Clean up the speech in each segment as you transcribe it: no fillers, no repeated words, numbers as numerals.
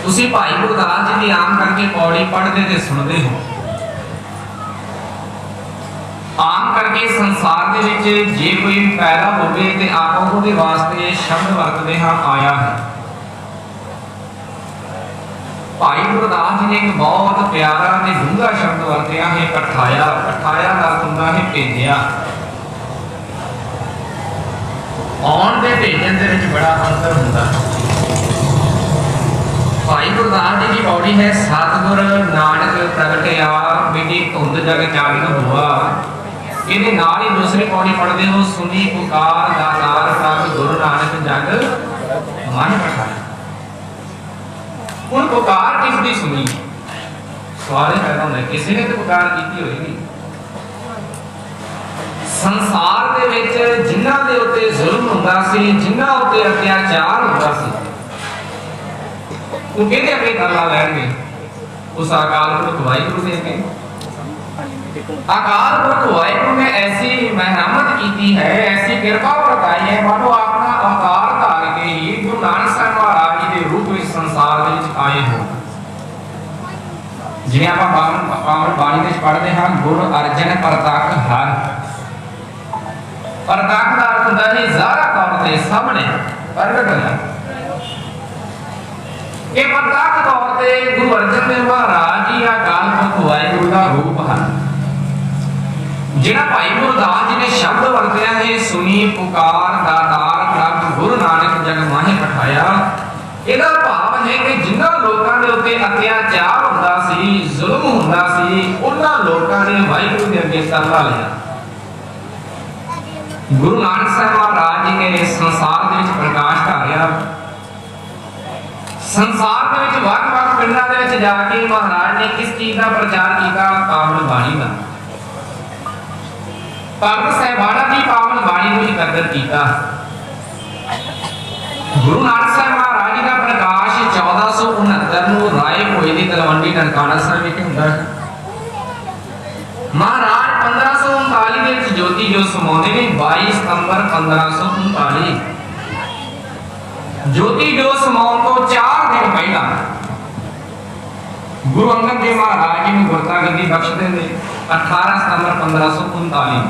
तुसी भाई गुरदास जी की आम करके पौड़ी पढ़ते ते सुनते हो। आम करके संसार दे विच जे कोई पैदा होवे ते आपां उहदे वास्ते शब्द वरतदे हां आया है। भाई गुरदास जी ने एक बहुत प्यारा ते डूंगा शब्द वरतिया है पठाया। पठाया का अर्थ हुंदा है भेजिया। आउण ते भेजण दे विच बड़ा अंतर हुंदा है। भाई गुरदास जी की पौड़ी है सतगुर नानक प्रगटिया बेटी धुंध जग चानन हुआ। ये नाल ही दूसरी पौड़ी पढ़ते हो सुनी पुकार दातार प्रभ गुरु नानक जग मन पठाया। हुण पुकार किसदी सुनी? सवाल पैदा होंदा किसी ने तो पुकार की होगी। संसार दे विच जिन्हां दे उत्ते जुल्म हुंदा सी, जिन्हां उत्ते अत्याचार हुंदा सी, वो कहते अपने तरला लैणगे उस अकाल पुरख वाहिगुरू ने के अकाल पुरख वाहिगुरू ने ऐसी मेहरमत की है, ऐसी कृपा बरताई है, मानो अपना अवतार धार के ही गुरु नानक साहब महाराज जी के रूप में संसार दे विच आए हो। जिवें आपां पावन बाणी विच पढ़दे हां गुर अर्जन परतख हर। परतख दा अर्थ हुंदा है ज़ाहरा तौर ते सामने प्रगट होया। ये प्रत्यक्ष तौर पे गुरु अर्जन देव महाराज जी अकाल पुरख वाहिगुरू का रूप है। जिहड़ा भाई गुरदास जी ने शब्द वरतिया है सुनी पुकार दातार प्रभ गुरु नानक जग माहे पठाया। ਇਹਦਾ ਭਾਵ है कि जिन्हां लोकां दे उत्ते अत्याचार हुंदा सी, जुल्म हुंदा सी, उन्हां लोकां ने वाहिगुरू दे अगे तरला लिया। गुरु नानक साहब महाराज जी ने संसार दे विच प्रकाश धारिया। संसार दे विच वख-वख पिंडां दे विच जाके महाराज ने किस चीज का प्रचार किया? पावन बाणी का। भगत साहिबाना की पावन बाणी नूं कदर किया। गुरु नानक साहब महाराज जी का प्रकाश 1469 नूं राय भोए दी तलवंडी ननकाना साहिब विच हुंदा है। महाराज 1539 दे विच ज्योति जो समाउंदे ने 22 सितंबर 1539 ज्योति जो समाउण तो 4 दिन पहला गुरु अंगद देव महाराज जी ने गुरता गद्दी बख्श देंगे 18 सितंबर 1539।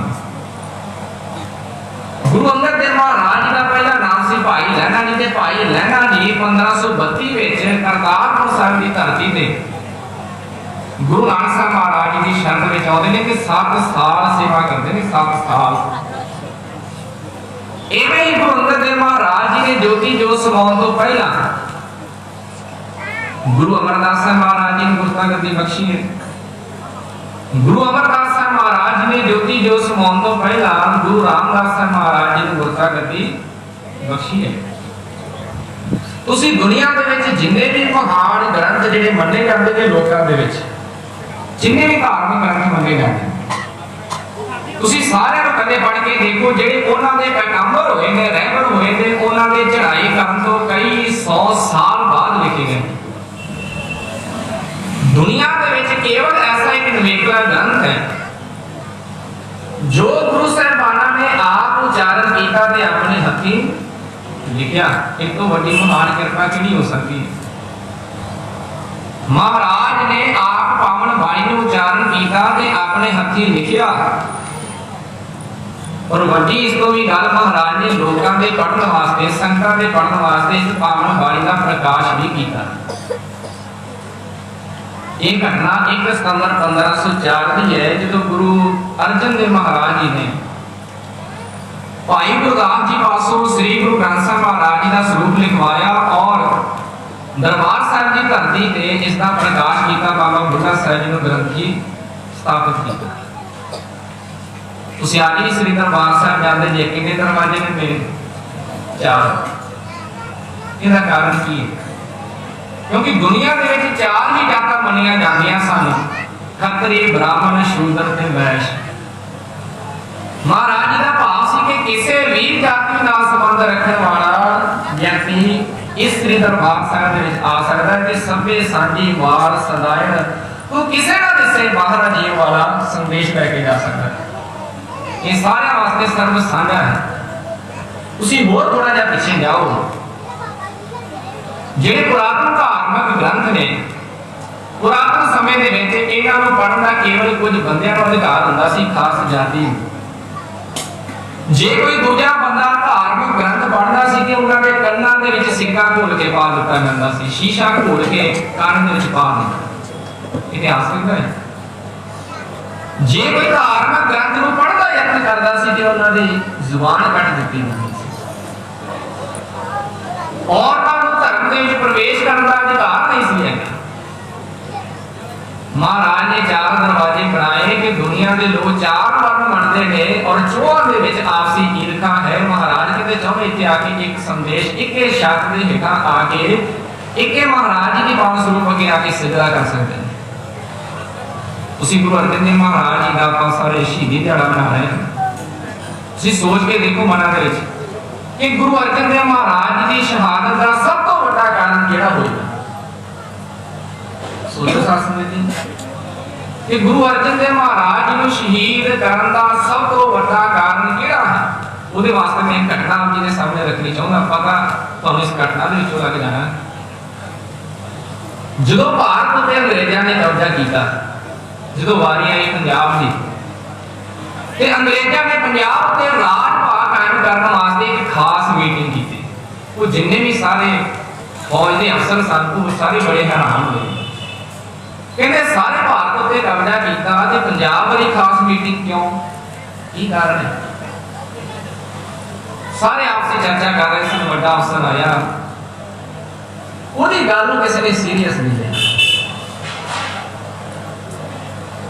गुरु अंगद देव महाराज जी का पहला नाम सी भाई लहना जी। ते भाई लहना जी 1532 विच करतारपुर साहिब की धरती ते गुरु नानक साहब महाराज जी की शरण विच आउंदे ने कि 7 साल सेवा करते हैं। 7 साल इवें ही गुरु अंगद देव महाराज जी ने ज्योति जो समाउण तो पहला गुरु अमरदास साहब महाराज जी ने गुरता गद्दी बख्शी है। गुरु अमरदास साहब महाराज जी ने ज्योति जो समाउण तो पहला गुरु रामदास साहब महाराज जी ने गुरता गद्दी बख्शी है। तुसी दुनिया दे विच जिन्ने भी महान ग्रंथ जिहड़े मन्ने जांदे ने लोकां दे विच जिन्ने भी धार्मिक ग्रंथ मन्ने जांदे तुसी सारे नूं कदे पढ़ के देखो जेडे उन्हां दे पैगंबर होए ने रहबर होए ने उन्हां दे चढ़ाई करन तो कई 100 साल बाद लिखे गए। दुनिया दे विच केवल ऐसा एक निवेकला ग्रंथ है जो गुरु साहिबाना ने आप उच्चारण किया ते अपने हथी लिखिया। एक तो वड्डी महान कृपा किहड़ी हो सकती है? महाराज ने आप पावन बाणी नूं उच्चारण किया ते अपने हथी लिखिया। और वड्डी इस तो भी गल महाराज ने लोकां दे पढ़न वास्ते संगतां दे पढ़न वास्ते इस पावन बाणी का प्रकाश भी किया। ये घटना 1 सितंबर 1504 की है जो गुरु अर्जन देव महाराज जी ने भाई गुरदास जी पासों श्री गुरु ग्रंथ साहिब महाराज जी का स्वरूप लिखवाया और दरबार साहिब की धरती ते इसका प्रकाश किया। बाबा बुढ़ा साहिब जी ने ग्रंथी स्थापित किया। तुसीं आज भी श्री दरबार साहिब जाते जे कितने दरवाजे ने मेरे 4। इसका कारण की है? क्योंकि दुनिया के विच 4 ही जातां मनिया जांदियां सन, खत्री ब्राह्मण शूद्र ते वैश्य। महाराज जी का भाव सी कि किसी भी जाति नाल संबंध रखने वाला व्यक्ति इस श्री दरबार साहिब दे विच आ सकदा है कि सभे सांझी वार सदायण तो किसी ना किसी बाहर जीव वाला संदेश लेके जा सकता है। ये सारे वास्ते सर्व साझा है। तुसीं होर थोड़ा जिहा पीछे जाओ ਜਿਹੜੇ ਪੁਰਾਤਨ ਧਾਰਮਿਕ ਗ੍ਰੰਥ ਨੇ, ਪੁਰਾਤਨ ਸਮੇਂ ਦੇ ਵਿੱਚ ਇਹਨਾਂ ਨੂੰ ਪੜ੍ਹਨ ਦਾ ਕੇਵਲ ਕੁਝ ਬੰਦਿਆਂ ਨੂੰ ਅਧਿਕਾਰ ਹੁੰਦਾ ਸੀ, ਖਾਸ ਜਾਤੀ। ਜੇ ਕੋਈ ਦੂਜਾ ਬੰਦਾ ਧਾਰਮਿਕ ਗ੍ਰੰਥ ਪੜ੍ਹਦਾ ਸੀ ਤੇ ਉਹਨਾਂ ਦੇ ਕੰਨਾਂ ਦੇ ਵਿੱਚ ਸਿੱਕਾ ਘੋਲ ਕੇ ਪਾ ਦਿੱਤਾ ਜਾਂਦਾ ਸੀ, ਸ਼ੀਸ਼ਾ ਘੋਲ ਕੇ ਕੰਨ ਦੇ ਵਿੱਚ ਪਾ ਦਿੱਤਾ। ਇਤਿਹਾਸ ਕਹਿੰਦਾ ਹੈ ਜੇ ਕੋਈ ਧਾਰਮਿਕ ਗ੍ਰੰਥ ਨੂੰ ਪੜ੍ਹਨ ਦਾ ਯਤਨ ਕਰਦਾ ਸੀ ਤੇ ਉਹਨਾਂ ਦੀ ਜ਼ੁਬਾਨ ਕੱਟ ਦਿੱਤੀ ਜਾਂਦੀ ਸੀ। ਔਰਤਾਂ ਨੂੰ ਧਰਮ ਦੇ ਵਿੱਚ ਪ੍ਰਵੇਸ਼ ਕਰਨ ਦਾ ਅਧਿਕਾਰ ਨਹੀਂ ਸੀ ਹੈਗਾ। महाराज ने 4 दरवाजे बनाए कि दुनिया के लोग 4 वर्ण मनते हैं और चोहां दे विच आपसी ईर्खा है। महाराज किते चाहे इत्थे आके एक संदेश इक्के छत दे हेठां आके इक्के महाराज जी के पावन स्वरूप अगे आके सिजदा कर सकते हैं। उसी गुरु अर्जन देव महाराज जी का आपां सारे शहीदी दिहाड़ा मना रहे हैं। तुसीं सोच के देखो मनां दे विच कि गुरु अर्जन देव महाराज जी की शहादत का सब तो वड्डा कारण किहड़ा होएगा। सोचो सासने जी कि गुरु अर्जन देव महाराज जी को शहीद करने का सब तो बड़ा कारण किहड़ा है। ਉਹਦੇ ਵਾਸਤੇ ਮੈਂ ਇੱਕ ਘਟਨਾ ਆਪ ਜੀ ਦੇ ਸਾਹਮਣੇ ਰੱਖਣੀ ਚਾਹੁੰਦਾ। ਪਤਾ ਤੁਹਾਨੂੰ ਇਸ ਘਟਨਾ ਦੇ ਵਿੱਚੋਂ ਲੱਗ ਜਾਣਾ, ਜਦੋਂ ਭਾਰਤ ਉੱਤੇ ਅੰਗਰੇਜ਼ਾਂ ਨੇ ਕਬਜ਼ਾ ਕੀਤਾ, ਜਦੋਂ ਵਾਰੀ ਆਈ ਪੰਜਾਬ ਦੀ ਤੇ ਅੰਗਰੇਜ਼ਾਂ ਨੇ ਪੰਜਾਬ ਉੱਤੇ ਰਾਜ ਭਾਗ ਕਾਇਮ ਕਰਨ ਵਾਸਤੇ ਇੱਕ ਖਾਸ ਮੀਟਿੰਗ ਕੀਤੀ। ਉਹ ਜਿੰਨੇ ਵੀ ਸਾਰੇ ਫੌਜ ਦੇ ਅਫਸਰ ਸਨ ਉਹ ਸਾਰੇ ਬੜੇ ਹੈਰਾਨ ਹੋਏ। कहते सारे भारत उत्ते कब्जा किया ते पंजाब वाली खास मीटिंग क्यों, की कारण है। सारे आपसे चर्चा कर रहे थे, बड़ा अफसर आया, उहदी गल नूं किसी ने सीरियस नहीं लिया।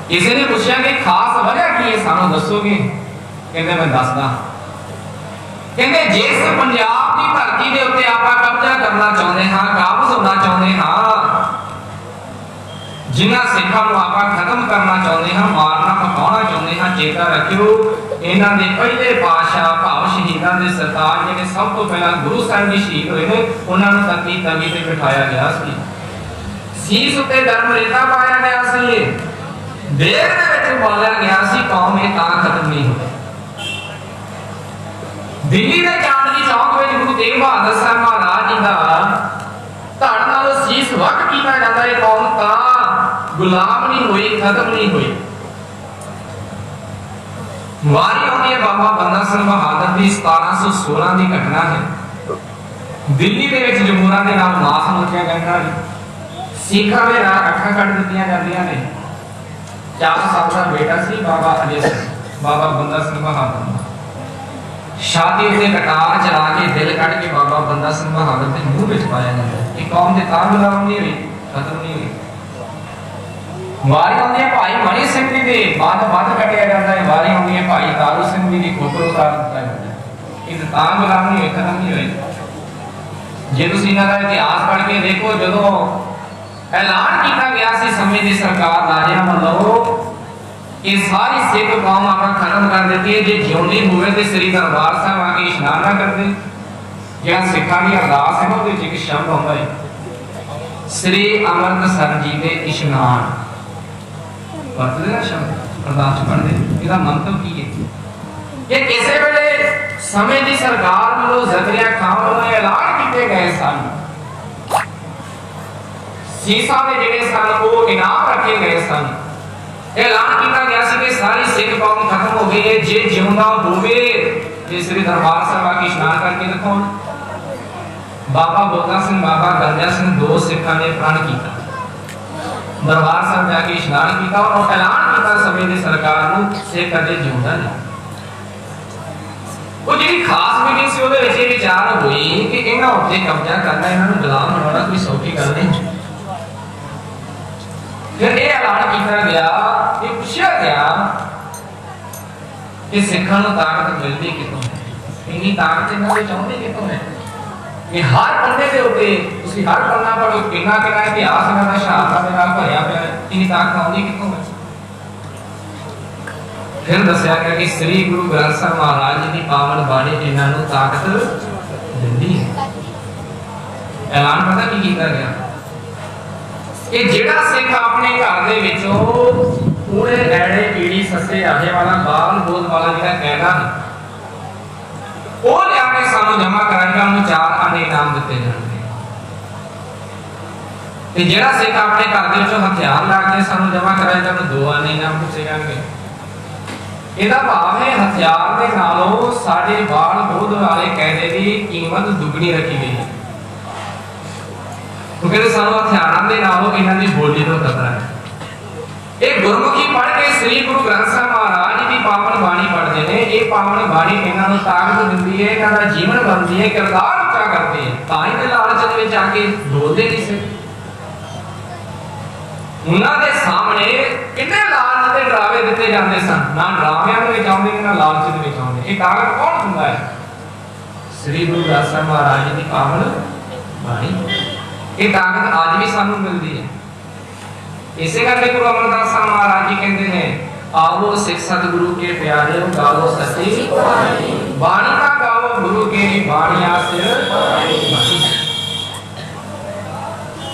किसी ने पूछा कि खास वजह की है, सानू दसोगे। कहते मैं दसदा। कहते जिस पंजाब की धरती के उत्ते आपां कब्जा करना चाहुंदे हां, काबज होना चाहुंदे हां, जिन्हां सिखां नूं आपां खत्म करना चाहुंदे हां, मारना भगाउणा चाहुंदे हां, चेता रखियो इन्हां दे पहले पातशाह भाव शहीदां दे सरताज जिहड़े सब तो पहला गुरु साहिब जी शहीद होए ने, उन्हां नूं तकी तवी ते बिठाया गया सी, सीस उत्ते धर्म रेता पाया गया सी, देर दे विच बोलिया गया सी कौम ये तां खत्म नहीं होई। दिल्ली दे चांदनी चौक विच गुरु तेग बहादुर साहब महाराज जी दा धड़ नाल सीस वक कीता जांदा है, कौम तां गुलाम नहीं हुई, खत्म नहीं हुई। वारी आती है बाबा बंदा सिंह बहादुर की 1716 की घटना है। दिल्ली के विच जमूरा के नाम मास मुकिया गया, सिखां दे नाल अखां कट दित्तियां जांदियां ने। 4 साल का बेटा सी बाबा अजय सिंह, बाबा बंदा सिंह बहादुर। छाती उत्ते कटार चला के दिल कट के बाबा बंदा सिंह बहादुर के मुंह विच पाया जाता है कि कौम दे तां गुलाम नहीं हुई, खत्म नहीं हुई। वारी आती है भाई मणि सिंह जी दे बाद कटिया जाता है, वारी आती है भाई तारू सिंह जी की खोपड़ उतार दिता जाता है। इस तां गुलाम नहीं हुई, खत्म नहीं हुई। जे तुसीं इन्हां दा इतिहास पढ़ के देखो, जदों ऐलान किया गया सी समय की सरकार राजियां वालों कि सारी सिख कौम आपां खत्म कर देती है, जे जिउंदी होवे ते श्री दरबार साहिब आके इशनान ना करदे। जिहड़ा सिखां दी अरदास है उहदे विच एक शब्द आउंदा है श्री अमृतसर जी दे इशनान। पढ़ते शब्द अरदास पढ़ते, इसका मंतव की है कि किसी वेले समय की सरकार वालों ज़करिया खान वालों ऐलान किए गए सन, सीसा दे जिहड़े सन वो इनाम रखे गए सन। ऐलान किया गया सी कि सारी सिख कौम खत्म हो गई है, जे जिउंदा होवे जे श्री दरबार साहिब आके इशनान करके दिखाउण। बाबा बोता सिंह, बाबा गंजा सिंह, 2 सिखां ने प्रण किया, दरबार साहिब जाके इशनान किया और ऐलान किया समय की सरकार नूं सिख अजे जिउंदा नहीं। वो जी खास मीटिंग से उहदे विच विचार हुई कि इन्हां उत्ते कब्जा करना, इन्हां नूं गुलाम बनाउणा कोई सौखी गल नहीं। फिर यह ऐलान किया गया, ये पूछा गया कि सिखां नूं ताकत मिलदी कितों है, इन्नी ताकत इन्हां दे चाहुंदे कितों है। कि हर पन्ने के उत्ते तुसीं हर पन्ना पढ़ो, कितना कितना इतिहास इन्हां दा शहादतां दे नाल भरिया पिया है, इन्नी ताकत आउंदी कितों है। फिर दस्सिया गया कि श्री गुरु ग्रंथ साहिब महाराज जी की पावन बाणी इन्हां नूं ताकत दिंदी है। ऐलान पता की कीता गया कि जिहड़ा सिख अपने घर दे विचों पूरे ऐड़े कीड़ी सस्से आहे वाला बाल बोध वाला जिहड़ा कहना है वो लिया के सानू जमा कराएगा, उन्हें 4 आने इनाम दिते जाएंगे। ਤੇ ਜਿਹੜਾ ਸਿੱਖ ਆਪਣੇ ਘਰ ਦੇ ਵਿੱਚੋਂ ਹਥਿਆਰ ਲਾ ਕੇ ਸਾਨੂੰ ਜਮਾ ਕਰਾਏਗਾ ਤਾਂ ਦੋ ਆਨੇ ਇਨਾਮ ਪੁੱਛੇ ਜਾਣਗੇ। ਇਹਦਾ ਭਾਵ ਹੈ ਹਥਿਆਰ ਦੇ ਨਾਲੋਂ ਸਾਡੇ ਬਾਲ ਬੋਧ ਵਾਲੇ ਕਾਇਦੇ ਦੀ ਕੀਮਤ ਦੁੱਗਣੀ ਰੱਖੀ ਗਈ ਹੈ, ਕਿਉਂਕਿ ਸਾਨੂੰ ਹਥਿਆਰਾਂ ਦੇ ਨਾਲੋਂ ਇਹਨਾਂ ਦੀ ਬੋਲੀ ਤੋਂ ਖਤਰਾ ਹੈ। ਇਹ ਗੁਰਮੁਖੀ ਪੜ੍ਹ ਕੇ ਸ੍ਰੀ ਗੁਰੂ ਗ੍ਰੰਥ ਸਾਹਿਬ ਮਹਾਰਾਜ ਦੀ ਪਾਵਨ ਬਾਣੀ ਪੜ੍ਹਦੇ ਨੇ। ਇਹ ਪਾਵਨ ਬਾਣੀ ਇਹਨਾਂ ਨੂੰ ਤਾਕਤ ਦਿੰਦੀ ਹੈ, ਇਹਨਾਂ ਦਾ ਜੀਵਨ ਬਣਦੀ ਹੈ, ਕਿਰਦਾਰ ਉੱਚਾ ਕਰਦੀ ਹੈ। ਤਾਂ ਹੀ ਤੇ ਲਾਲਚ ਦੇ ਵਿੱਚ ਆ ਕੇ ਬੋਲਦੇ ਨਹੀਂ ਸੀ। ਉਹਨਾਂ ਦੇ ਸਾਹਮਣੇ ਕਿੰਨੇ ਲਾਲਚ ਦੇ ਡਰਾਵੇ ਦਿੱਤੇ ਜਾਂਦੇ ਸਨ, ਨਾ ਡਰਾਵਿਆਂ ਦੇ ਵਿੱਚ ਆਉਂਦੇ ਨੇ ਨਾ ਲਾਲਚ ਦੇ ਵਿੱਚ ਆਉਂਦੇ। ਇਹ ਤਾਕਤ ਕੌਣ ਦਿੰਦਾ ਹੈ? ਸ੍ਰੀ ਗੁਰੂ ਗ੍ਰੰਥ ਸਾਹਿਬ ਮਹਾਰਾਜ ਦੀ ਪਾਵਨ ਬਾਣੀ। ਇਹ ਤਾਕਤ ਅੱਜ ਵੀ ਸਾਨੂੰ ਮਿਲਦੀ ਹੈ। ਇਸੇ ਕਰਕੇ ਗੁਰੂ ਅਮਰਦਾਸ ਸਾਹਿਬ ਮਹਾਰਾਜ ਜੀ ਕਹਿੰਦੇ ਨੇ, ਆਵੋ ਸਿੱਖ ਸਤਿਗੁਰੂ ਕੇ ਪਿਆਰਿਓ ਗਾਵੋ ਸੱਚੀ ਬਾਣੀ ਦਾ ਗਾਵੋ ਗੁਰੂ ਕੇ ਬਾਣੀਆ ਸਿਰ ਬਾਣੀ।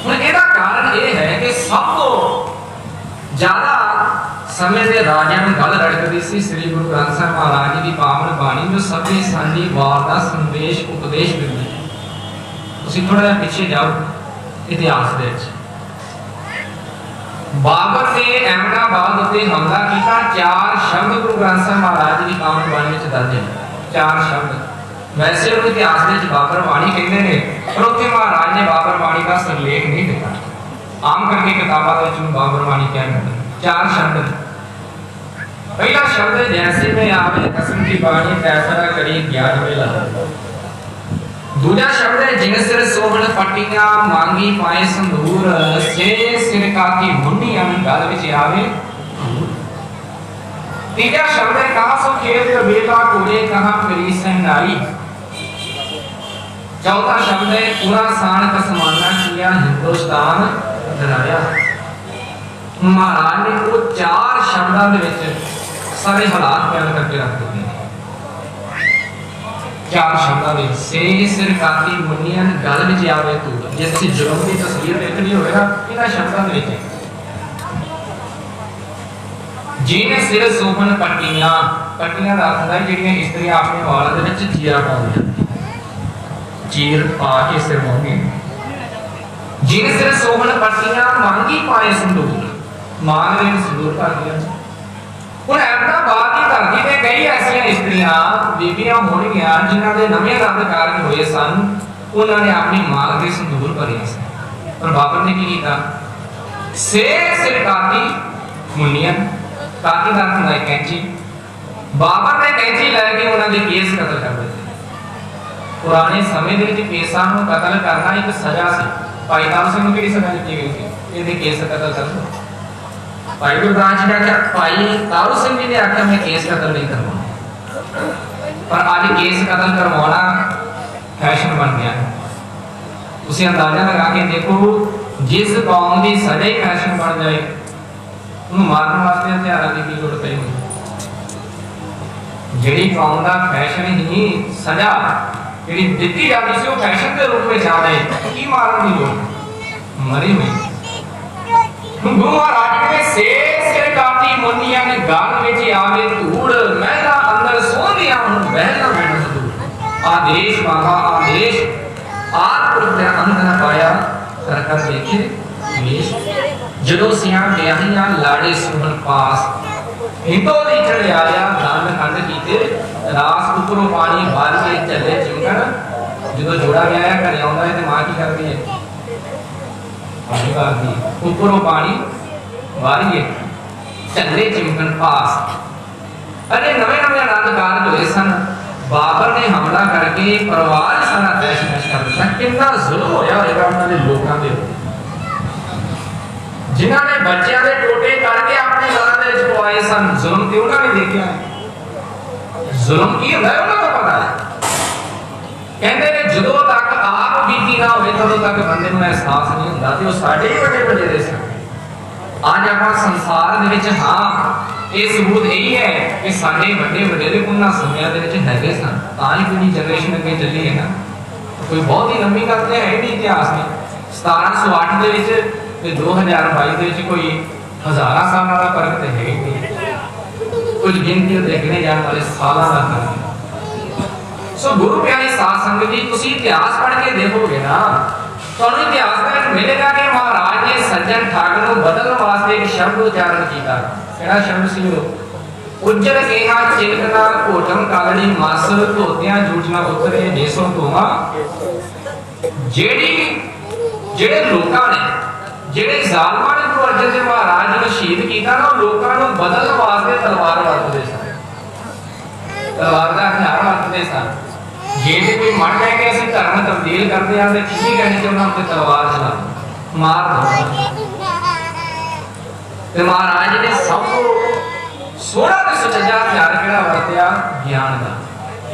ਹੁਣ ਇਹਦਾ ਕਾਰਨ ਇਹ ਹੈ ਕਿ ਸਭ ਤੋਂ ਜ਼ਿਆਦਾ ਸਮੇਂ ਦੇ ਰਾਜਿਆਂ ਨੂੰ ਗੱਲ ਰੜਕਦੀ ਸੀ ਸ੍ਰੀ ਗੁਰੂ ਗ੍ਰੰਥ ਸਾਹਿਬ ਮਹਾਰਾਜ ਜੀ ਦੀ ਪਾਵਨ ਬਾਣੀ, ਜੋ ਸਭੇ ਸਾਂਝੀ ਵਾਰ ਦਾ ਸੰਦੇਸ਼ ਉਪਦੇਸ਼ ਦਿੰਦੀ ਹੈ। ਤੁਸੀਂ ਥੋੜਾ ਜਿਹਾ ਪਿੱਛੇ ਜਾਓ ਇਤਿਹਾਸ ਦੇ ਵਿੱਚ। ਬਾਬਰ ਨੇ ਅਹਿਮਦਾਬਾਦ ਉੱਤੇ ਹਮਲਾ ਕੀਤਾ। 4 ਸ਼ਬਦ ਗੁਰੂ ਗ੍ਰੰਥ ਸਾਹਿਬ ਮਹਾਰਾਜ ਜੀ ਦੀ ਪਾਵਨ ਬਾਣੀ ਵਿੱਚ ਦਰਜ ਹੈ। 4 ਸ਼ਬਦ। ਵੈਸੇ ਉਹ ਇਤਿਹਾਸ ਦੇ ਵਿੱਚ ਬਾਬਰ ਬਾਣੀ ਕਹਿੰਦੇ ਨੇ, ਪਰ ਉੱਥੇ ਮਹਾਰਾਜ ਨੇ ਬਾਬਰ ਬਾਣੀ ਦਾ ਸਿਰਲੇਖ ਨਹੀਂ ਦਿੱਤਾ। ਆਮ ਕਰਕੇ ਕਿਤਾਬਾਂ ਦੇ ਵਿੱਚ ਬਾਬਰ ਬਾਣੀ ਕਿਹਾ ਜਾਂਦਾ। 4 ਸ਼ਬਦ। पहला शब्द है जैसे में आवे कसम की बाणी फैसला करी ज्ञान वेला। दूसरा शब्द है जिन सिर सोहन पट्टियां मांगी पाए संदूर से सिर का की मुन्नी अन गल विच आवे। तीसरा शब्द है कहां सो खेत बेला कोरे कहां मेरी सहनाई। चौथा शब्द है पूरा सान कसमाना किया हिंदुस्तान डराया। महाराज ने वो 4 शब्दों के विच सारे हालात बयान करके रख दिए हैं। 4 शब्दों में से सिर काती मुनियन गल विच आवे तू। जे तुसीं जुल्म की तस्वीर देखनी होवे ना इन्हां शब्दों दे विच जिने सिर सोहन पट्टियां पट्टियां दा अर्थ है जिहड़ियां इस्त्रियां अपने वाल दे विच चीरा पाउंदियां चीर पा के सिर मोहंदियां। जिने सिर सोहन पट्टियां मांगी पाए संदूर मांग दे संदूर भर दिया। ਹੁਣ ਅਹਿਮਦਾਬਾਦ ਦੀ ਧਰਤੀ ਤੇ ਕਈ ਐਸੀਆਂ ਇਸਤਰੀਆਂ ਬੀਬੀਆਂ ਹੋਣਗੀਆਂ ਜਿਨ੍ਹਾਂ ਦੇ ਨਵੇਂ ਰੰਗ ਕਾਰਨ ਹੋਏ ਸਨ। ਉਹਨਾਂ ਨੇ ਆਪਣੀ ਮਾਂਗ ਦੇ ਸੰਦੂਰ ਭਰੇ ਸਨ। ਪਰ ਬਾਬਰ ਨੇ ਕੀ ਕੀਤਾ? ਸਿਰ ਕਾਤੀ ਮੁੰਨੀਅਨ ਕਾਤੀ ਦਾ ਹੁੰਦਾ ਹੈ ਕੈਂਚੀ। ਬਾਬਰ ਨੇ ਕੈਂਚੀ ਲੈ ਕੇ ਉਹਨਾਂ ਦੇ ਕੇਸ ਕਤਲ ਕਰ ਦਿੱਤੇ। ਪੁਰਾਣੇ ਸਮੇਂ ਦੇ ਵਿੱਚ ਕੇਸਾਂ ਨੂੰ ਕਤਲ ਕਰਨਾ ਇੱਕ ਸਜ਼ਾ ਸੀ। ਭਾਈ ਤਾਰੂ ਸਿੰਘ ਨੂੰ ਕਿਹੜੀ ਸਜ਼ਾ ਦਿੱਤੀ ਗਈ ਸੀ? ਇਹਦੇ ਕੇਸ ਕਤਲ ਕਰ ਦੋ। भाई गुरदास जी ने क्या भाई तारू सिंह जी ने आख्या मैं केस कतल नहीं करवाना, पर आज केस कतल करवाना फैशन बन गया है। उसे अंदाजा लगा के देखो जिस कौम की सजा ही फैशन बन जाए उन्हें मारने वास्ते हथियारों की की लोड़ पई हुई। जिहड़ी कौम का फैशन ही सजा जिहड़ी दित्ती जाती सी वो फैशन के रूप में आ जाए की मारन की लोड़ मरी हुई। गुरु महाराज ने सिर काती मुनिया ने गाल विच आवे धूड़ महला अंदर सोंदियां हुन बहना बैठ दूर। आदेश बाबा आदेश आत्पुर दे अंदर पाया सरकार देखे वेश। जदों सियां ब्याहियां लाड़े सुमन पास हिंदो दी चढ़ आया दान खंड कीते रास उपरों पानी भर के चले चिमकन। जदों जोड़ा गया घर आउंदा है ते मां की करदी है उपरों पानी वारिए चंद्रे चिमकन पास। अरे नवे नवे रंगकार हुए सन। बाबर ने हमला करके परिवार सारा तहस नहस कर दिया। कितना जुल्म होया होगा उन्होंने लोगों के जिन्होंने बच्चों के टोटे करके अपने घर दे विच पवाए सन। जुल्म ते उन्होंने देखा है। जुल्म की होता है उन्होंने पता है। कहते हैं जदों तक आप बीती ना होवे तदों तक बंदे को एहसास नहीं होता। तो साडे ही बड़े बड़े दे सन। आज आप संसार दे विच हां ये सबूत यही है कि साडे बड़े वडेरे उन्हां समयां दे विच हैगे सन। तां ही पूरी जनरेशन अगे चली है ना। कोई बहुत ही लंबी गल है नहीं इतिहास में। 1708 दे विच ते 2022 दे विच कोई हज़ारां सालां दा फर्क ते है ही नहीं। कुछ गिनती देखने जाने वाले सालां दा फर्क। सो गुरु प्यारे साध संगत जी तुसी इतिहास पढ़ के देखोगे ना तो इतिहास में मिलेगा कि महाराज निरंजन ठाकुर को बदलने वास्ते एक शब्द उच्चारण किया। केड़ा शब्द सी वो? उज्जर केहा चिलकना घोटम कालड़ी मास धोतियां जूठना उतरे देसों धोवा। जेड़े लोकां ने जेड़े जालमां ने गुरु अर्जन देव महाराज जी को शहीद किया ना, लोकां नूं बदलने वास्ते तलवार वरतदे सन, तलवार दा हथियार वरतदे सन। जे कोई मन है कि असं धर्म तब्दील करते हैं तो की कहनी कि उन्होंने तलवार चला मार दो। महाराज जी ने सब सोना तो सच्चा हथियार केड़ा वरत्या? ज्ञान का।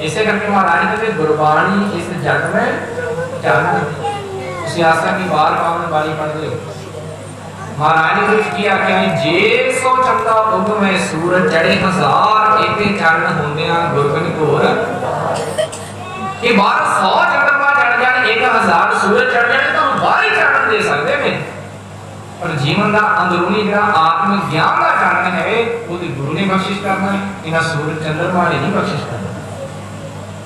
इसे करके महाराज कहते गुरबाणी इस जग में चल सियासा की बार पावन वाली पढ़ दो। महाराज ने कुछ किया क्या? जे सो चंदा उग में सूरज चढ़े हजार एक चरण होंदियां गुरबन घोर कि 1200 चंद्रमा चढ़ जाए 1000 सूरज चढ़ जाए तो 12 चरण दे सकते हैं। पर जीवन का अंदरूनी जो आत्म ज्ञान का चरण है वो गुरु ने बख्शिश करना है, इन्हें सूरज चंद्रमा ने नहीं बख्शिश करना।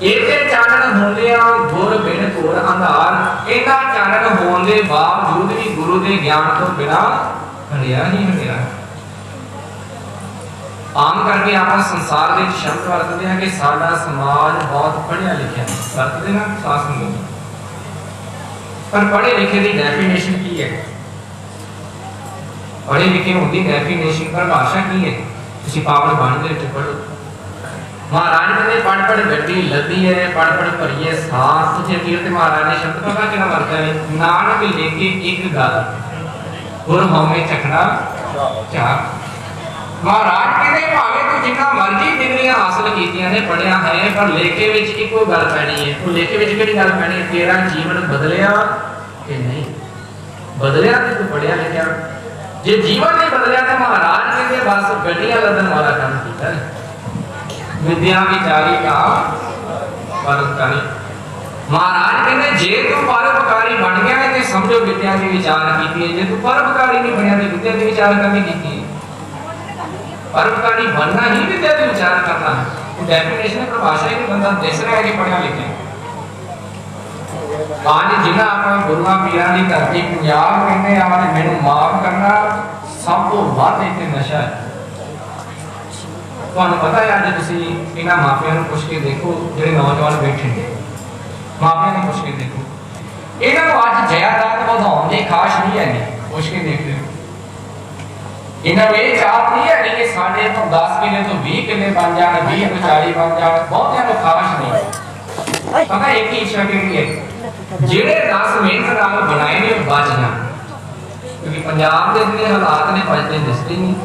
एक चानन होंदे गुर बिन घोर अंधार, इन्हां चानन होने के बावजूद भी गुरु के ज्ञान तो बिना हंडेरा ही हंडेरा। आम करके आप संसार के शब्द वरतते हैं कि साडा समाज बहुत पढ़िया लिखिया वरतते ना सास में, पर पढ़े लिखे की डेफिनेशन की है? पढ़े लिखे होने की डेफिनेशन पर भाषा की है? किसी पावन बाणी के पढ़ो। महाराज ने पढ़ पढ़ गड्डी लदी है, पढ़ पढ़ भरी है सास तुझे तीर्थ। महाराज ने शब्द पता कि वरता है? नानक लेके एक गल गुर होवे चखना चाह। महाराज कहते भावे तू जिन्ना मर्जी डिग्रियां हासिल कीतियां ने पढ़िया है, पर लेखे विच इको गल पैनी है। वो लेखे विच किहड़ी गल पैनी है? तेरा जीवन बदलिया कि नहीं बदलिया ते तू पढ़िया लिखिया। जे जीवन नहीं बदलिया तो महाराज कहते बस गड्डियां लदन वाला काम कीता है। विद्या विचारी का परोपकारी। महाराज कहते जे तू परोपकारी बन गया है तो समझो विद्या की विचार कीती है। जे तू परोपकारी नहीं बनया तो विद्या की विचार करनी कीती है। परोपकारी बनना ही विद्या का विचार करना है। वो डेफिनेशन है, परिभाषा है कि बंदा दिस रहा है कि पढ़िया लिखिया। आज जिन्हां अपना गुरुआं पीरां दी धरती पंजाब कहंदे आ ते मैनूं माफ करना सब तो वध इत्थे नशा है। तुहानूं पता है अज तुसीं इन्हां मापियां नूं पुछ के देखो जिहड़े नौजवान बैठे ने, मापियां नूं पुछ के देखो इन्हां नूं अज जायदाद वधाउण दी खाश नहीं है। पुछ के देख लिओ इन्हां नूं इह चाहत नहीं है कि साडे तो 10 किले तो 20 किले बन जाण, 20 तो 40 बन जाण। बहुतियां नूं खाश नहीं। पता एक ही इच्छा किहड़ी है? जेड़े 10 मेहनत नाल बनाए ने बच जाण, क्योंकि पंजाब दे जिहड़े हालात ने बचदे दिसदे नहीं।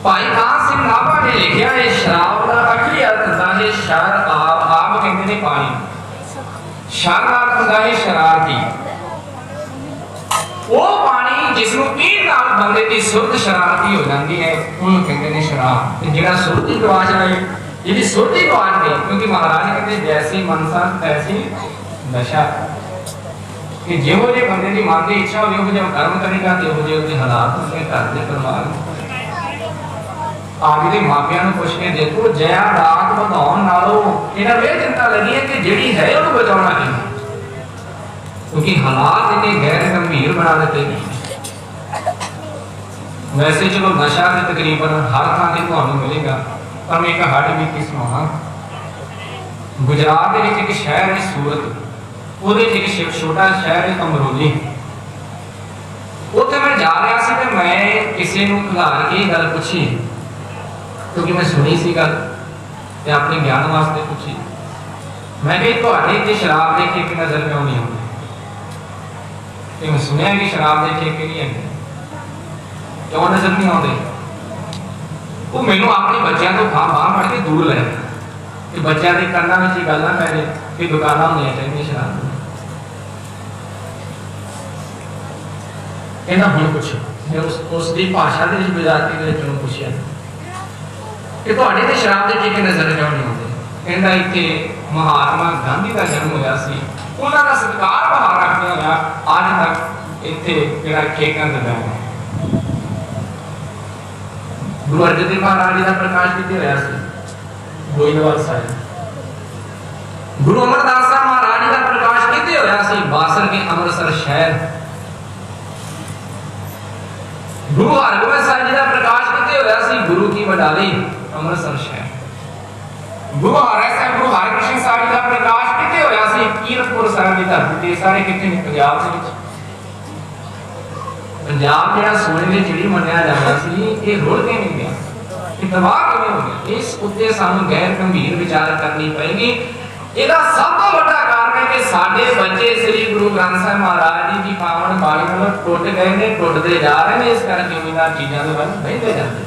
भाई कान सिंह नाभा ने लिखिया है शराब दा अखली अर्थ हुंदा है शर आप कहंदे ने पानी। शर अर्थ हुंदा है शरारती। वो पानी जिसनूं पीण नाल बंदे दी सुरत शरारती हो जाती है उन्होंने कहते हैं शराब। जिहड़ा सुरती गवा जाए, जिहदी सुरती गवा गई, क्योंकि महाराज कहते जैसी मनसा तैसी दशा। कि जिहो जे बंदे दी मन दी इच्छा होवे उहो जिहा कर्म करेगा ते उहो जे उहदे हालात उसके घर दे परिवार आगे दे मापियां नूं पुछ के देखो जायदाद वधाउण नालों इन्हां नूं इह चिंता लगी है कि जिहड़ी है उहनूं बचाउणा किवें, क्योंकि हालात इन्हें गैर गंभीर बना देते हैं। वैसे चलो नशा तो तकरीबन हर थां ते तुहानूं मिलेगा, पर मैं एक कहानी बीती सुणावां। गुजरात दे विच एक शहर है सूरत, ਉਹਦੇ ਇੱਕ ਛੋਟਾ ਸ਼ਹਿਰ ਹੈ ਅਮਰੋਲੀ। ਉੱਥੇ ਮੈਂ ਜਾ ਰਿਹਾ ਸੀ ਤੇ ਮੈਂ ਕਿਸੇ ਨੂੰ ਖਿਲਾਰ ਕੇ ਗੱਲ ਪੁੱਛੀ, ਕਿਉਂਕਿ ਮੈਂ ਸੁਣੀ ਸੀ ਗੱਲ ਤੇ ਆਪਣੇ ਗਿਆਨ ਵਾਸਤੇ ਪੁੱਛੀ। ਮੈਂ ਕਿਹਾ ਤੁਹਾਡੇ ਤੇ ਸ਼ਰਾਬ ਦੇ ਠੇਕੇ ਨਜ਼ਰ ਕਿਉਂ ਨਹੀਂ ਆਉਂਦੇ? ਤੇ ਮੈਂ ਸੁਣਿਆ ਕਿ ਸ਼ਰਾਬ ਦੇ ਠੇਕੇ ਨਹੀਂ ਹੈਗੇ। ਕਿਉਂ ਨਜ਼ਰ ਨਹੀਂ ਆਉਂਦੇ? ਉਹ ਮੈਨੂੰ ਆਪਣੇ ਬੱਚਿਆਂ ਤੋਂ ਬਾਂਹ ਫੜ ਕੇ ਦੂਰ ਲੈ ਗਿਆ ਕਿ ਬੱਚਿਆਂ ਦੇ ਕੰਨਾਂ ਵਿੱਚ ਇਹ ਗੱਲ ਨਾ ਪੈ ਜਾਏ ਕਿ ਦੁਕਾਨਾਂ ਹੁੰਦੀਆਂ ਚਾਹੀਦੀਆਂ ਸ਼ਰਾਬ ਦੀਆਂ। ਇਹਨਾਂ ਹੁਣ ਪੁੱਛੋ ਉਸ ਦੀ ਭਾਸ਼ਾ ਦੇ ਵਿੱਚ ਗੁਜਰਾਤੀ ਦੇ ਵਿੱਚ ਉਹਨੂੰ ਪੁੱਛਿਆ ਕਿ ਤੁਹਾਡੇ ਤੇ ਸ਼ਰਾਬ ਦੇ ਠੇਕੇ ਨਜ਼ਰ ਕਿਉਂ ਨਹੀਂ ਆਉਂਦੇ? ਕਹਿੰਦਾ ਇੱਥੇ ਮਹਾਤਮਾ ਗਾਂਧੀ ਦਾ ਜਨਮ ਹੋਇਆ ਸੀ, ਉਹਨਾਂ ਦਾ ਸਤਿਕਾਰ ਬਹਾਲ ਰੱਖਦੇ ਹੋਇਆ ਅੱਜ ਤੱਕ ਇੱਥੇ ਜਿਹੜਾ ਠੇਕਾ ਲੱਗਾ ਹੈ। ਗੁਰੂ ਅਰਜਨ ਦੇਵ ਮਹਾਰਾਜ ਜੀ ਦਾ ਪ੍ਰਕਾਸ਼ ਕਿੱਥੇ ਹੋਇਆ ਸੀ? ਗੋਇੰਦਵਾਲ ਸਾਹਿਬ। ਗੁਰੂ ਅਮਰਦਾਸ ਸਾਹਿਬ ਮਹਾਰਾਜ ਜੀ ਦਾ ਪ੍ਰਕਾਸ਼ ਕਿੱਥੇ ਹੋਇਆ ਸੀ? ਬਾਸਰ ਕੇ ਅੰਮ੍ਰਿਤਸਰ ਸ਼ਹਿਰ। गुरु हरगोबिंद साहिब जी का प्रकाश कितने होया सी? गुरु की बडाली अमृतसर शहर। गुरु हरकृष्ण साहिब जी का प्रकाश कितने होया सी? कीरतपुर साहिब की धरती ते। सारे कितने ने? पंजाब दे विच। पंजाब जेड़ा सोने दी चिड़ी मन्निया जांदा सी, ये रुल के नहीं गया, ये तबाह किवें हो गया? इस उत्ते सानू गैर गंभीर विचार करनी पएगी। ਇਹਦਾ ਸਭ ਤੋਂ ਵੱਡਾ ਕਾਰਨ ਹੈ ਕਿ ਸਾਡੇ ਬੱਚੇ ਸ੍ਰੀ ਗੁਰੂ ਗ੍ਰੰਥ ਸਾਹਿਬ ਮਹਾਰਾਜ ਜੀ ਦੀ ਪਾਵਨ ਬਾਣੀ ਨਾਲ ਟੁੱਟ ਗਏ ਨੇ, ਟੁੱਟਦੇ ਜਾ ਰਹੇ ਨੇ। ਇਸ ਕਰਕੇ ਉਹਨਾਂ ਚੀਜ਼ਾਂ ਦੇ ਵੱਲ ਵਹਿੰਦੇ ਜਾਂਦੇ ਨੇ।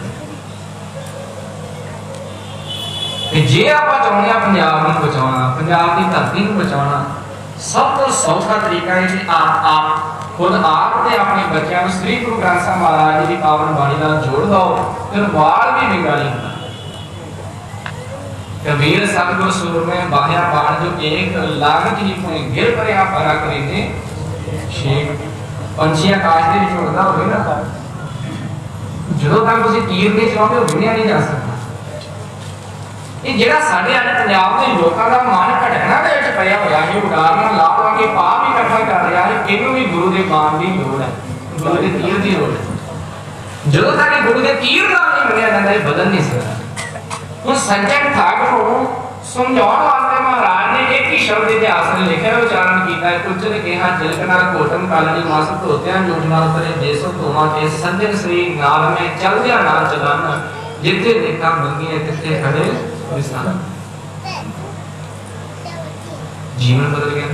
ਤੇ ਜੇ ਆਪਾਂ ਚਾਹੁੰਦੇ ਆ ਪੰਜਾਬ ਨੂੰ ਬਚਾਉਣਾ, ਪੰਜਾਬ ਦੀ ਧਰਤੀ ਨੂੰ ਬਚਾਉਣਾ, ਸਭ ਤੋਂ ਸੌਖਾ ਤਰੀਕਾ ਹੈ ਕਿ ਆਪ ਖੁਦ ਆਪ ਤੇ ਆਪਣੇ ਬੱਚਿਆਂ ਨੂੰ ਸ੍ਰੀ ਗੁਰੂ ਗ੍ਰੰਥ ਸਾਹਿਬ ਮਹਾਰਾਜ ਜੀ ਦੀ ਪਾਵਨ ਬਾਣੀ ਨਾਲ ਜੋੜ ਲਓ। ਫਿਰ ਵਾਲ ਵੀ ਵਿੰਗਾ ਨਹੀਂ ਹੁੰਦਾ। कबीर सतगुर सुर में बाह्या बाण जो एक लाख की गिर पर आप परा करेंगे शेख पंछी आकाश दे विच उड़दा होवे ना, ਜਦੋਂ तक ਤੁਸੀਂ ਤੀਰ ਨਹੀਂ ਚਲਾਉਂਦੇ ਉਹ ਵਿਣਿਆ ਨਹੀਂ ਜਾ ਸਕਦਾ। ਇਹ ਜਿਹੜਾ ਸਾਡੇ ਅੱਜ ਪੰਜਾਬ ਦੇ ਲੋਕਾਂ ਦਾ ਮਨ ਘਟਣਾ ਦੇ ਵਿੱਚ ਪਿਆ ਹੋਇਆ ਹੈ, ਉਡਾਰੀਆਂ ਲਾ ਲਾ ਕੇ ਪਾਪ ਹੀ ਇਕੱਠਾ ਕਰ ਰਿਹਾ ਹੈ, ਇਹਨੂੰ ਵੀ ਗੁਰੂ ਦੇ ਬਾਣ ਦੀ ਲੋੜ ਹੈ, ਗੁਰੂ ਦੇ ਤੀਰ ਦੀ ਲੋੜ ਹੈ। ਜਦੋਂ ਤੱਕ ਗੁਰੂ ਦੇ ਤੀਰ ਨਾਲ ਨਹੀਂ ਬਣਿਆ ਜਾਂਦਾ ਇਹ ਬਦਲ ਨਹੀਂ ਸਕਦਾ। ਹੁਣ ਸੱਜਣ ਠਾਕੁਰ ਨੂੰ ਸਮਝਾਉਣ ਵਾਸਤੇ ਮਹਾਰਾਜ ਨੇ ਇੱਕ ਹੀ ਸ਼ਬਦ ਇਤਿਹਾਸ ਨੇ ਲਿਖਿਆ, ਉਚਾਰਨ ਕੀਤਾ ਹੈ। ਕੁਝ ਨੇ ਕਿਹਾ ਜਿਲਕਣਾ ਕੋਟਮ ਕਾਲਣੀ ਮਾਸ ਧੋਤਿਆਂ ਜੋਜਨਾ ਉਤਰੇ ਦੇਸੋ ਧੋਵਾ ਕੇ ਸੱਜਣ ਸ੍ਰੀ ਨਾਲ ਮੈਂ ਚੱਲਦਿਆਂ ਨਾ ਚਲਨ, ਜਿੱਥੇ ਦੇਖਾਂ ਮੰਗੀਆਂ ਤਿੱਥੇ ਖੜੇ ਵਿਸਾਨ। जीवन बदल गया।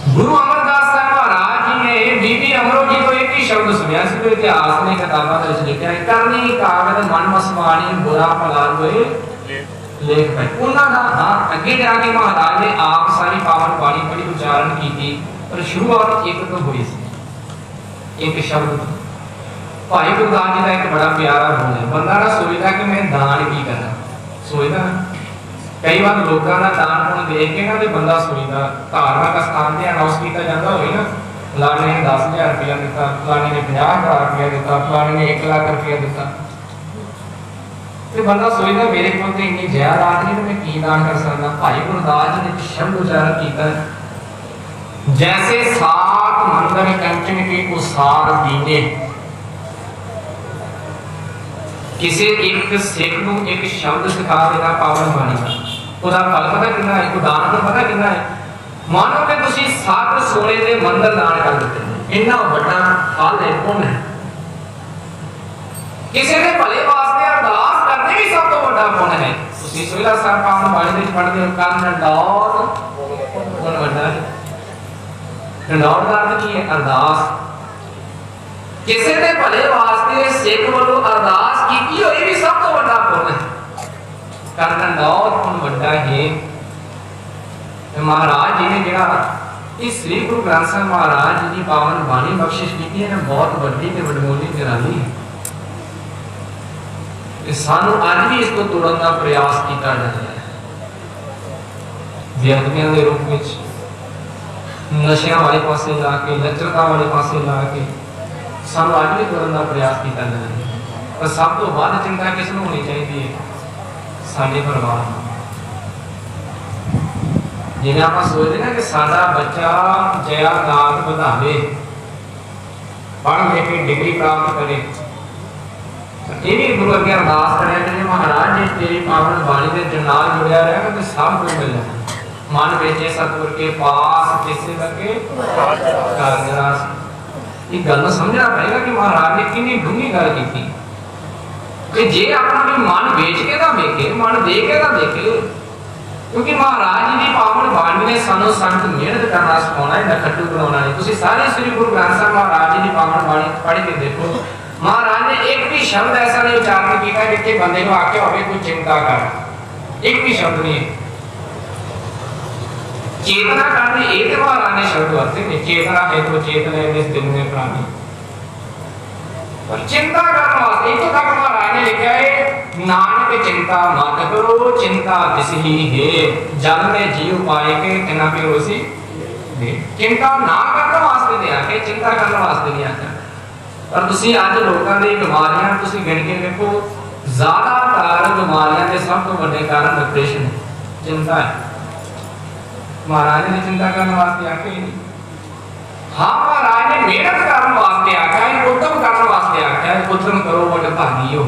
गुरु अमरदास साहब महाराज जी ने बीबी अमरो जी को एक ही शब्द सुनिया सी, तो इतिहास ने किताबां दे विच लिखिया है, करनी कागद मन मसवानी बुरा भला होए लेख पाए। उन्हां दा हां अगे जाके महाराज ने आप सारी पावन बाणी पढ़ी, उच्चारण कीती, पर शुरुआत एक तो हुई सी, एक शब्द। भाई गुरदास जी का एक बड़ा प्यारा बोल है, बंदा ना सोचदा कि मैं दान की करना, सोचदा कई बार लोगों का दान पुण्य देख के ना ते बंदा सोचदा धार्मिक स्थान ते अनाउंस किया जाता होवे ना, फलाने ने 10,000 रुपया दिता, फलाने ने 50,000 रुपया दिता, फलाने ने 1 लाख रुपया दिता, ते बंदा सोचदा मेरे कोल ते इन्नी जायदाद नहीं, मैं की दान कर सकदा। भाई गुरदास जी ने शब्द उच्चारण किया, जैसे सात मंदिर कंचन के उसार दीने। किसी एक सिख को एक शब्द सिखा देना पावन बाणी का, ਉਹਦਾ ਫਲ ਪਤਾ ਕਿੰਨਾ ਹੈ, ਉਹ ਦਾਨ ਦਾ ਪਤਾ ਕਿੰਨਾ ਹੈ। ਮਾਨੋ ਕਿ ਤੁਸੀਂ 7 ਸੋਨੇ ਦੇ ਮੰਦਰ ਦਾਨ ਕਰ ਦਿੱਤੇ, ਇੰਨਾ ਵੱਡਾ ਫਲ ਹੈ, ਪੁੰਨ ਹੈ। ਕਿਸੇ ਦੇ ਭਲੇ ਵਾਸਤੇ ਅਰਦਾਸ ਕਰਨੀ ਵੀ ਸਭ ਤੋਂ ਵੱਡਾ ਪੁੰਨ ਹੈ। ਤੁਸੀਂ ਸੋਹਿਲਾ ਸਾਹਿਬ ਪਾਵਨ ਬਾਣੀ ਦੇ ਵਿੱਚ ਪੜ੍ਹਦੇ ਹੋ, ਕੰਨ ਡੌਰ ਪੁੰਨ ਵੱਡਾ ਹੈ। ਡੌਰ ਦਾ ਅਰਥ ਕੀ ਹੈ? ਅਰਦਾਸ। ਕਿਸੇ ਦੇ ਭਲੇ ਵਾਸਤੇ ਸਿੱਖ ਵੱਲੋਂ ਅਰਦਾਸ ਕੀਤੀ ਹੋਈ ਵੀ ਸਭ ਤੋਂ ਵੱਡਾ ਪੁੰਨ ਹੈ। ਕਰਨ ਦੌਰ ਪੁੰਨ ਵੱਡਾ ਹੈ। ਮਹਾਰਾਜ ਜੀ ਨੇ ਜਿਹੜਾ ਇਸ ਸ੍ਰੀ ਗੁਰੂ ਗ੍ਰੰਥ ਸਾਹਿਬ ਮਹਾਰਾਜ ਜੀ ਦੀ ਪਾਵਨ ਬਾਣੀ ਬਖਸ਼ਿਸ਼ ਕੀਤੀ ਹੈ ਨਾ, ਬਹੁਤ ਵੱਡੀ ਤੇ ਵਡਮੁੱਲੀ ਨਿਰਾਲੀ ਹੈ। ਇਹ ਸਾਨੂੰ ਅੱਜ ਵੀ ਇਸ ਤੋਂ ਤੋੜਨ ਦਾ ਪ੍ਰਯਾਸ ਕੀਤਾ ਜਾ ਰਿਹਾ ਹੈ। ਬੇਅਦਬੀਆਂ ਦੇ ਰੂਪ ਵਿੱਚ, ਨਸ਼ਿਆਂ ਵਾਲੇ ਪਾਸੇ ਲਾ ਕੇ, ਲੱਚਰਤਾ ਵਾਲੇ ਪਾਸੇ ਲਾ ਕੇ ਸਾਨੂੰ ਅੱਜ ਵੀ ਤੋੜਨ ਦਾ ਪ੍ਰਯਾਸ ਕੀਤਾ ਜਾ ਰਿਹਾ ਹੈ। ਪਰ ਸਭ ਤੋਂ ਵੱਧ ਚਿੰਤਾ ਕਿਸ ਨੂੰ ਹੋਣੀ ਚਾਹੀਦੀ ਹੈ? ਸਾਡੇ ਪਰਿਵਾਰ ਨੂੰ। ਜਿਵੇਂ ਆਪਾਂ ਸੋਚਦੇ ਨਾ ਕਿ ਸਾਡਾ ਬੱਚਾ ਜਾਇਦਾਦ ਵਧਾਵੇ, ਪੜ੍ਹ ਲਿਖ ਕੇ ਡਿਗਰੀ ਪ੍ਰਾਪਤ ਕਰੇ, ਇਹ ਵੀ ਗੁਰੂ ਅੱਗੇ ਅਰਦਾਸ ਕਰਿਆ ਕਿ ਮਹਾਰਾਜ ਜੀ ਤੇਰੀ ਪਾਵਨ ਬਾਣੀ ਦੇ ਨਾਲ ਜੁੜਿਆ ਰਹਿ ਤੇ ਸਭ ਕੁਝ ਮਿਲ ਜਾਏ। ਮਨ ਵਿੱਚ ਸਤਿਗੁਰ ਕੇ ਪਾਸ ਕਿਸੇ ਲੱਗੇ ਕਰ ਨਿਰਾਸ। ਇਹ ਗੱਲ ਸਮਝਣਾ ਪਏਗਾ ਕਿ ਮਹਾਰਾਜ ਨੇ ਕਿੰਨੀ ਡੂੰਘੀ ਗੱਲ ਕੀਤੀ ਕਿ ਜੇ ਆਪਣਾ ਵੀ ਮਨ ਵੇਚ ਕੇ ਤਾਂ ਵੇਖੇ, ਮਨ ਦੇ ਕੇ ਤਾਂ ਦੇਖੇ, ਕਿਉਂਕਿ ਮਹਾਰਾਜ ਜੀ ਦੀ ਪਾਵਨ ਬਾਣੀ ਨੇ ਸਾਨੂੰ ਸੰਤ ਮਿਹਨਤ ਕਰਨਾ ਸਿਖਾਉਣਾ ਹੈ, ਨਖੱਟੂ ਬਣਾਉਣਾ ਨਹੀਂ। ਤੁਸੀਂ ਸਾਰੇ ਸ੍ਰੀ ਗੁਰੂ ਗ੍ਰੰਥ ਸਾਹਿਬ ਮਹਾਰਾਜ ਜੀ ਦੀ ਪਾਵਨ ਬਾਣੀ ਪੜ੍ਹ ਕੇ ਦੇਖੋ, ਮਹਾਰਾਜ ਨੇ ਇੱਕ ਵੀ ਸ਼ਬਦ ਐਸਾ ਨਹੀਂ ਉਚਾਰਨ ਕੀਤਾ ਜਿੱਥੇ ਬੰਦੇ ਨੂੰ ਆਖਿਆ ਹੋਵੇ ਕੋਈ ਚਿੰਤਾ ਕਰ, ਇੱਕ ਵੀ ਸ਼ਬਦ ਨਹੀਂ। चेतना करने एक बार आने शब्द वरते ने, चेतना है तो चेतन है इस दिन में प्राणी, और चिंता करने वास्ते तो तक महाराज ने लिखा है, नानक चिंता मत करो चिंता तिस ही है, जल में जीव पाए के तिना पे उसी दे। चिंता ना करने वास्ते दिया के, चिंता करने वास्ते नहीं आता। पर तुसी आज लोगों की बीमारियां तुसी गिन के देखो, ज्यादातर बीमारियां के सब तो बड़े कारण डिप्रेशन है, चिंता है। महाराज ने चिंता करने वास्ते आके नहीं, हाँ महाराज ने मेहनत करने वास्ते आका है, उद्यम करने वास्ते आख्या उद्यम करो वड भागियो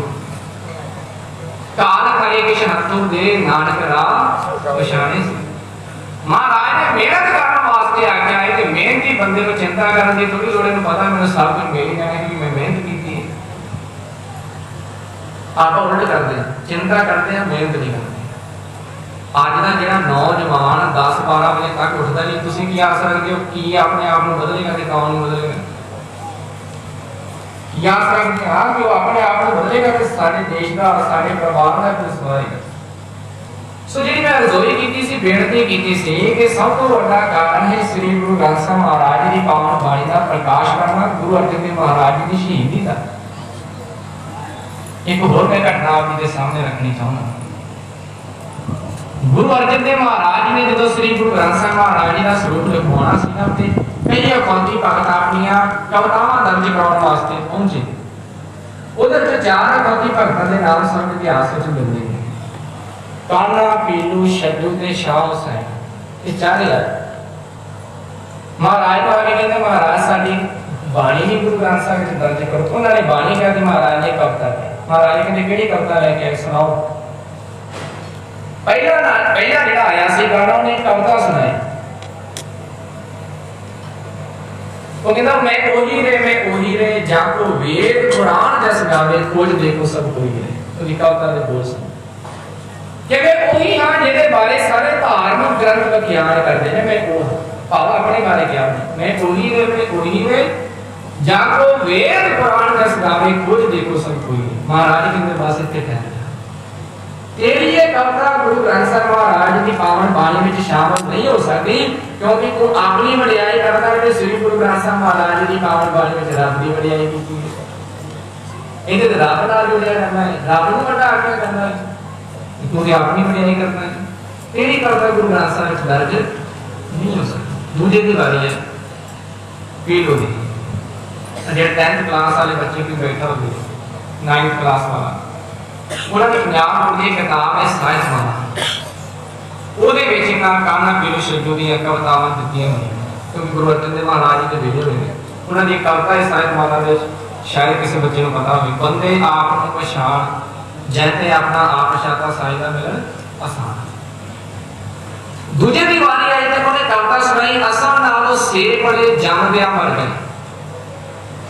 काल करे किश हथों दे नानक राह पछाणे। महाराज ने मेहनत करने वास्ते आख्या है कि मेहनती बंदे को चिंता करने की थोड़ी लोड़ है। पता मैंने सब कुछ मिल जाना है कि मैं मेहनत की थी। आप उल्ट करते हैं, चिंता करते हैं, मेहनत नहीं करते। आज का जो नौजवान 10-12 बजे तक उठता नहीं, तुम की आस रखते हो कि अपने आप को बदलेगा कि कौन बदलेगा? की आस रखते हैं कि वो अपने आप को बदलेगा कि सारे देश का सारे परिवार का कुछ सवारेगा। सो जी मैं रजोई की सी बेनती की सी कि सब तो बड़ा कारण है श्री गुरु ग्रंथ साहिब महाराज की पावन बाणी का प्रकाश करना, गुरु अर्जन देव महाराज की शहीदी का। एक होर मैं घटना आप जी के सामने रखनी चाहूँगा। गुरु अर्जन देव महाराज ने जो श्री गुरु ग्रंथ साहिब महाराज जी का स्वरूप लिखवाना सी ना ते कई अखौती भगत अपनियां कवितावां दर्ज कराउण वास्ते पहुंचे। उधर ते 4 अखौती भगतां दे नाम सानूं इतिहास विच मिलदे ने, काना, पीलू, शड्डू ते शाह हुसैन। ये 4 है। महाराज को आके कहते महाराज साडी बाणी नहीं गुरु ग्रंथ साहिब विच दर्ज करो। उन्होंने बाणी कहा कि महाराज ने कविता है। महाराज कहते केड़ी कविता लेके सुनाओ। पहला जेड़ा आया सी गाना उन्हें कविता सुनाई। वो कहता मैं ओही रे जाको वेद कुरान जस गावे खोज देखो सब कोई रे। तो कविता दे बोल सुन कि मैं ओही हां जेदे बारे सारे धार्मिक ग्रंथ विज्ञान करते हैं। मैं वो भाव अपने बारे क्या मैं ओही रे जाको वेद कुरान जस गावे खोज देखो सब कोई। महाराज के पास इतने ठहर तेरी ये कविता गुरु ग्रंथ साहिब महाराज की पावन बाणी में शामिल नहीं हो सकती, क्योंकि तू अपनी वडियाई करता है श्री गुरु ग्रंथ साहिब महाराज की पावन बाणी में रब की वडियाई की है। इहदे रब नाल जुड़िया करना है, रब नूं वड्डा आख्या करना है, तू अपनी वडियाई करना है। तेरी कविता गुरु ग्रंथ साहिब दर्ज नहीं हो सकती। दूजे की बारी है पीलो दी, जो 10th क्लास वाले बच्चे की बैठा हो 9th क्लास वाला उन्होंने पंजाब बोर्ड की किताब है साइंस वाला। ਉਹਦੇ ਵਿੱਚ ਕਾਨਾ ਪੀਲੂ ਸ਼ੱਡੂ ਦੀਆਂ ਕਵਿਤਾਵਾਂ ਦਿੱਤੀਆਂ ਹੋਈਆਂ, ਕਿਉਂਕਿ ਗੁਰੂ ਅਰਜਨ ਦੇਵ ਮਹਾਰਾਜ ਜੀ ਦੇ ਵੇਲੇ ਹੋਏ ਨੇ। ਉਹਨਾਂ ਦੀ ਕਵਿਤਾ ਇਸ ਸਾਹਿਤ ਮਾਲਾ ਦੇ ਸ਼ਾਇਦ ਕਿਸੇ ਬੱਚੇ ਨੂੰ ਪਤਾ ਹੋਵੇ। ਬੰਦੇ ਆਪ ਨੂੰ ਪਛਾਣ ਜੈਤੇ ਆਪਣਾ ਆਪ ਪਛਾਤਾ ਸਾਇਦਾ ਮਿਲਣ ਆਸਾਨ। ਦੂਜੇ ਦੀ ਵਾਰੀ ਆਈ ਤੇ ਉਹਨੇ ਕਵਿਤਾ ਸੁਣਾਈ ਅਸਾਂ ਨਾਲੋਂ ਸੇਬ ਵਾਲੇ ਜੰਮਦਿਆਂ ਮਰ ਗਏ।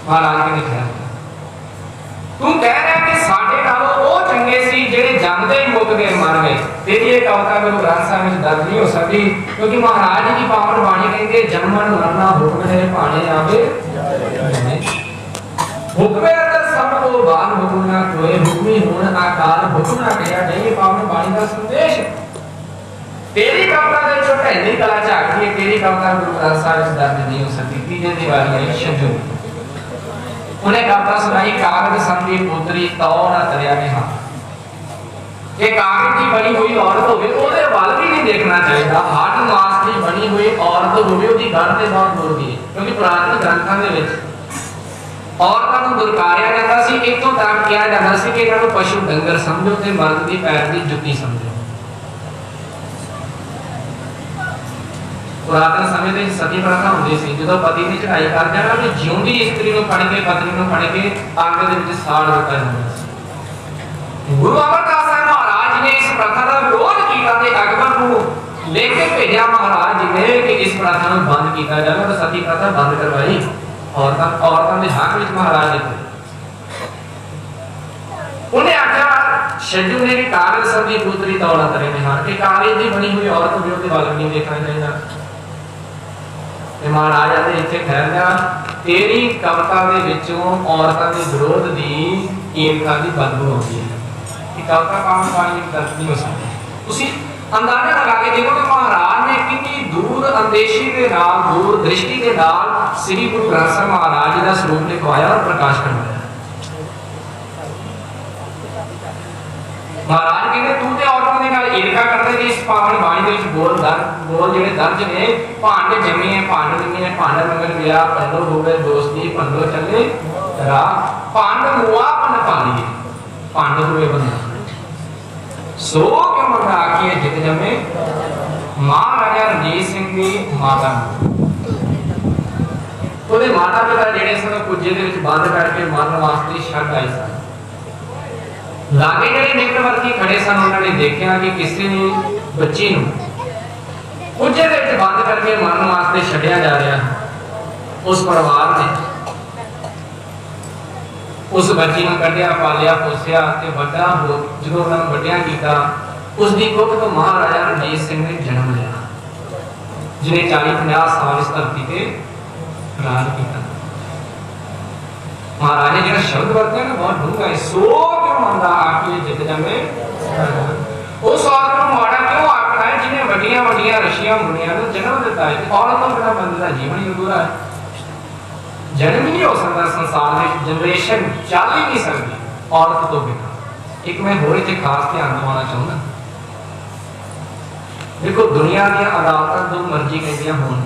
ਮਹਾਰਾਜ ਨੇ ਕਿਹਾ तू कह रहा है कि साडे नालों वो चंगे सी जेड़े जमदे ही मुक गए मर गए। तेरी ये कविता गुरु ग्रंथ साहिब में दर्ज नहीं हो सकती, क्योंकि महाराज जी की पावन बाणी कहते जन्मन मरना हुक्म है पाने आवे हुक्मे अंदर सब को बाल हुक्म ना कोई हुक्मी होण आकार हुक्म ना किया नहीं। पावन बाणी का संदेश तेरी कविता दे जो पहली कला झांकती है, तेरी कविता गुरु ग्रंथ साहिब में दर्ज नहीं हो सकती। तीजे दी वारी है शड्डू। उन्हें कविता सुनाई कागज संधी पुत्री तौ ना तरिया में हाथ। कि कागज की बनी हुई औरत होवे ओदे वाल भी नहीं देखना चाहिए। हाथ मास की बनी हुई औरत होवे ओदी घर ते बहुत दूर दी, क्योंकि पुरातन ग्रंथां दे विच औरतां नूं दुरकारिया जांदा सी। इत्थों तक किया जांदा सी कि इन्हां नूं पशु डंगर समझो ते मर्द दी पैर दी जुत्ती समझो। पुरातन समय में सती प्रथा होती सी, जो पति ने चढ़ाई कर जाना तो जिउंदी स्त्री को फड़ के पत्नी को फड़ के आग दे विच साड़ दिता जांदा। गुरु अमरदास साहिब महाराज ने इस प्रथा का विरोध किया ते अकबर को लेके भेजा महाराज जी ने कि इस प्रथा को बंद किया जाए। तो सती प्रथा बंद करवाई औरतां दे हक विच महाराज ने उन्हें आख्या शड्डू ने कि कागज संधी पुत्री तौला करे में हार के कागज दी बनी हुई औरत भी ओदे वाल नहीं देखना चाहिए। महाराज ने इत्थे ठहर जा तेरी कविता दे विचों औरतां दे विरोध दी कीमतां दी बदबू आउंदी है। कि कविता पावन बाणी दर्ज नहीं हो सकती। तुसी अंदाजा लगा के देखो कि महाराज ने कितनी दूर अंदेशी के नाल दूर दृष्टि के नाल श्री गुरु ग्रंथ साहिब महाराज जी दा स्वरूप लिखवाया और प्रकाश करवाया। महाराज कहते तू ते औरतां दे नाल ईर्खा करदे कि इस पावन बाणी दे विच बोल जेड़े दर्ज ने भांड जमी है भांड जमी है भांड मंगल विया पंडो होवे दोस्ती पंडो चले रा भांड मुआ पन पालिए भांड होवे बंदा सो के मंगा आखिए जित जमे महाराजा रणजीत सिंह दी माता ਉਹਦੇ ਮਾਤਾ ਪਿਤਾ ਜਿਹੜੇ ਸਨ ਕੁੱਜੇ ਦੇ ਵਿੱਚ ਬੰਦ ਕਰਕੇ ਮਰਨ ਵਾਸਤੇ ਛੱਡ ਆਏ ਸਨ। ਲਾਗੇ ਜਿਹੜੇ ਨਿਕਟਵਰਤੀ ਖੜੇ ਸਨ ਉਹਨਾਂ ਨੇ ਦੇਖਿਆ ਕਿ ਕਿਸੇ ਨੇ ਬੱਚੀ ਨੂੰ ਕੁੱਜੇ ਦੇ ਵਿੱਚ ਬੰਦ ਕਰਕੇ ਮਰਨ ਵਾਸਤੇ ਛੱਡਿਆ ਜਾ ਰਿਹਾ। ਉਸ ਪਰਿਵਾਰ ਨੇ ਉਸ ਬੱਚੀ ਨੂੰ ਕੱਢਿਆ, ਪਾਲਿਆ, ਪੋਸਿਆ ਤੇ ਵੱਡਾ ਹੋ ਜਦੋਂ ਉਹਨਾਂ ਨੂੰ ਵੱਡਿਆ ਕੀਤਾ, ਉਸ ਦੀ ਕੁੱਖ ਤੋਂ ਮਹਾਰਾਜਾ ਰਣਜੀਤ ਸਿੰਘ ਨੇ ਜਨਮ ਲਿਆ, ਜਿਹਨੇ 40-50 ਸਾਲ ਇਸ ਧਰਤੀ ਤੇ ਰਾਜ ਕੀਤਾ। महाराज ने जो शब्द वरते ना बहुत ढूंढा है, सो क्यों मंदा आके जित जमे उस औरत को माड़ा क्यों आखना है जिन्हें वड्डियां वड्डियां ऋषियां मुनियां को जन्म दिता है। औरत तो बिना बंदे का जीवन ही अधूरा है। जन्म ही नहीं हो सकता संसार में, जनरेशन चल ही नहीं सकती औरत तो बिना। एक मैं होरे ते खास ध्यान दिवाना चाहूंगा, देखो दुनिया दी अदालतां जो मर्जी कहदियां होण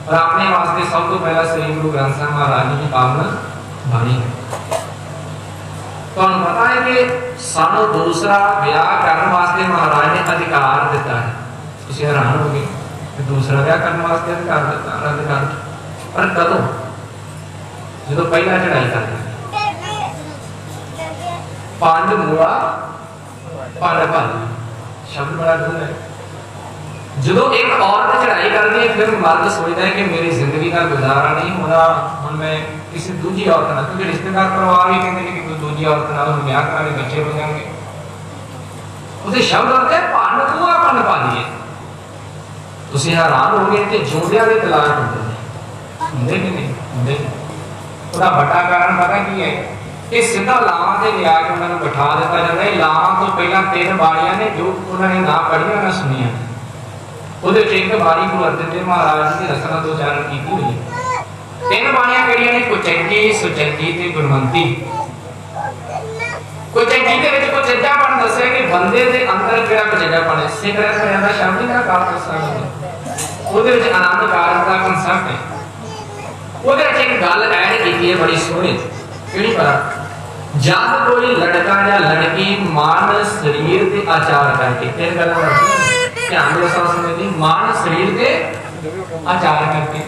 और अपने वास्ते सब तो पहला श्री गुरु ग्रंथ साहिब महाराज जी की पावन बाणी है। तो पता है कि सानू दूसरा ब्याह करने वास्ते महाराज ने अधिकार दिता है। तुसीं हैरान हो गए कि दूसरा ब्याह करने वास्ते अधिकार दिता, अधिकार पर कदों? जो पहला चढ़ाई कर पांच मूला पांच फल, शब्द बड़ा ढूंढ है। जो एक औरत चढ़ाई करती है फिर मर्द सोचता है कि मेरी जिंदगी का गुजारा नहीं होना, हम मैं किसी दूसरी औरत ना, क्योंकि रिश्तेदार परिवार भी कहते हैं कि कोई दूसरी औरत ना हम ब्याह कराने बच्चे हो जाएंगे। उसे शब्द होते हैं पान पूरा पान पा लिए। तुसी हैरान हो गए कि जोड़ियां दे तलाक होंदे कि नहीं होंदे। उसका बड़ा कारण पता की है कि सीधा लावां ते लिया के उन्होंने बिठा दिता जाता है। लावां तो पहला 3 बारियां ने जो उन्होंने ना पढ़िया ना सुनिया, ਉਹਦੇ ਇੱਕ ਬਾਣੀ ਗੁਰੂ ਅਰਜਨ ਦੇਵ ਮਹਾਰਾਜ ਜੀ ਦੀ ਰਚਨਾ ਤੋਂ ਉਚਾਰਨ ਕੀਤੀ ਹੋਈ ਹੈ। 3 ਬਾਣੀਆਂ ਕਿਹੜੀਆਂ ਨੇ? ਕੁਚੈਂਜੀ, ਸੁਚੈਂਜੀ ਤੇ ਗੁਣਵੰਤੀ। ਕੁਚੈਂਜੀ ਦੇ ਵਿੱਚ ਕੁਚੱਜਾਪਣ ਦੱਸਿਆ ਕਿ ਬੰਦੇ ਦੇ ਅੰਦਰ ਕਿਹੜਾ ਕੁਚੱਜਾਪਣ ਹੈ। ਸਿੱਖ ਰਹਿ ਦਾ ਸ਼ਬਦ ਹੀ ਨਾ ਕਾਲ ਦੱਸਾਂਗੇ, ਉਹਦੇ ਵਿੱਚ ਆਨੰਦ ਕਾਰਜ ਦਾ ਕਨਸੈਪਟ ਹੈ। ਉਹਦੇ ਵਿੱਚ ਇੱਕ ਗੱਲ ਐਡ ਕੀਤੀ ਹੈ ਬੜੀ ਸੋਹਣੀ, ਕਿਹੜੀ ਪਤਾ? ਜਦ ਕੋਈ ਲੜਕਾ ਜਾਂ ਲੜਕੀ ਮਨ ਸਰੀਰ ਤੇ ਆਚਾਰ ਕਰਕੇ, 3 ਗੱਲਾਂ ਕਰਦੀ ध्यान दो समझ मान शरीर के आचार करके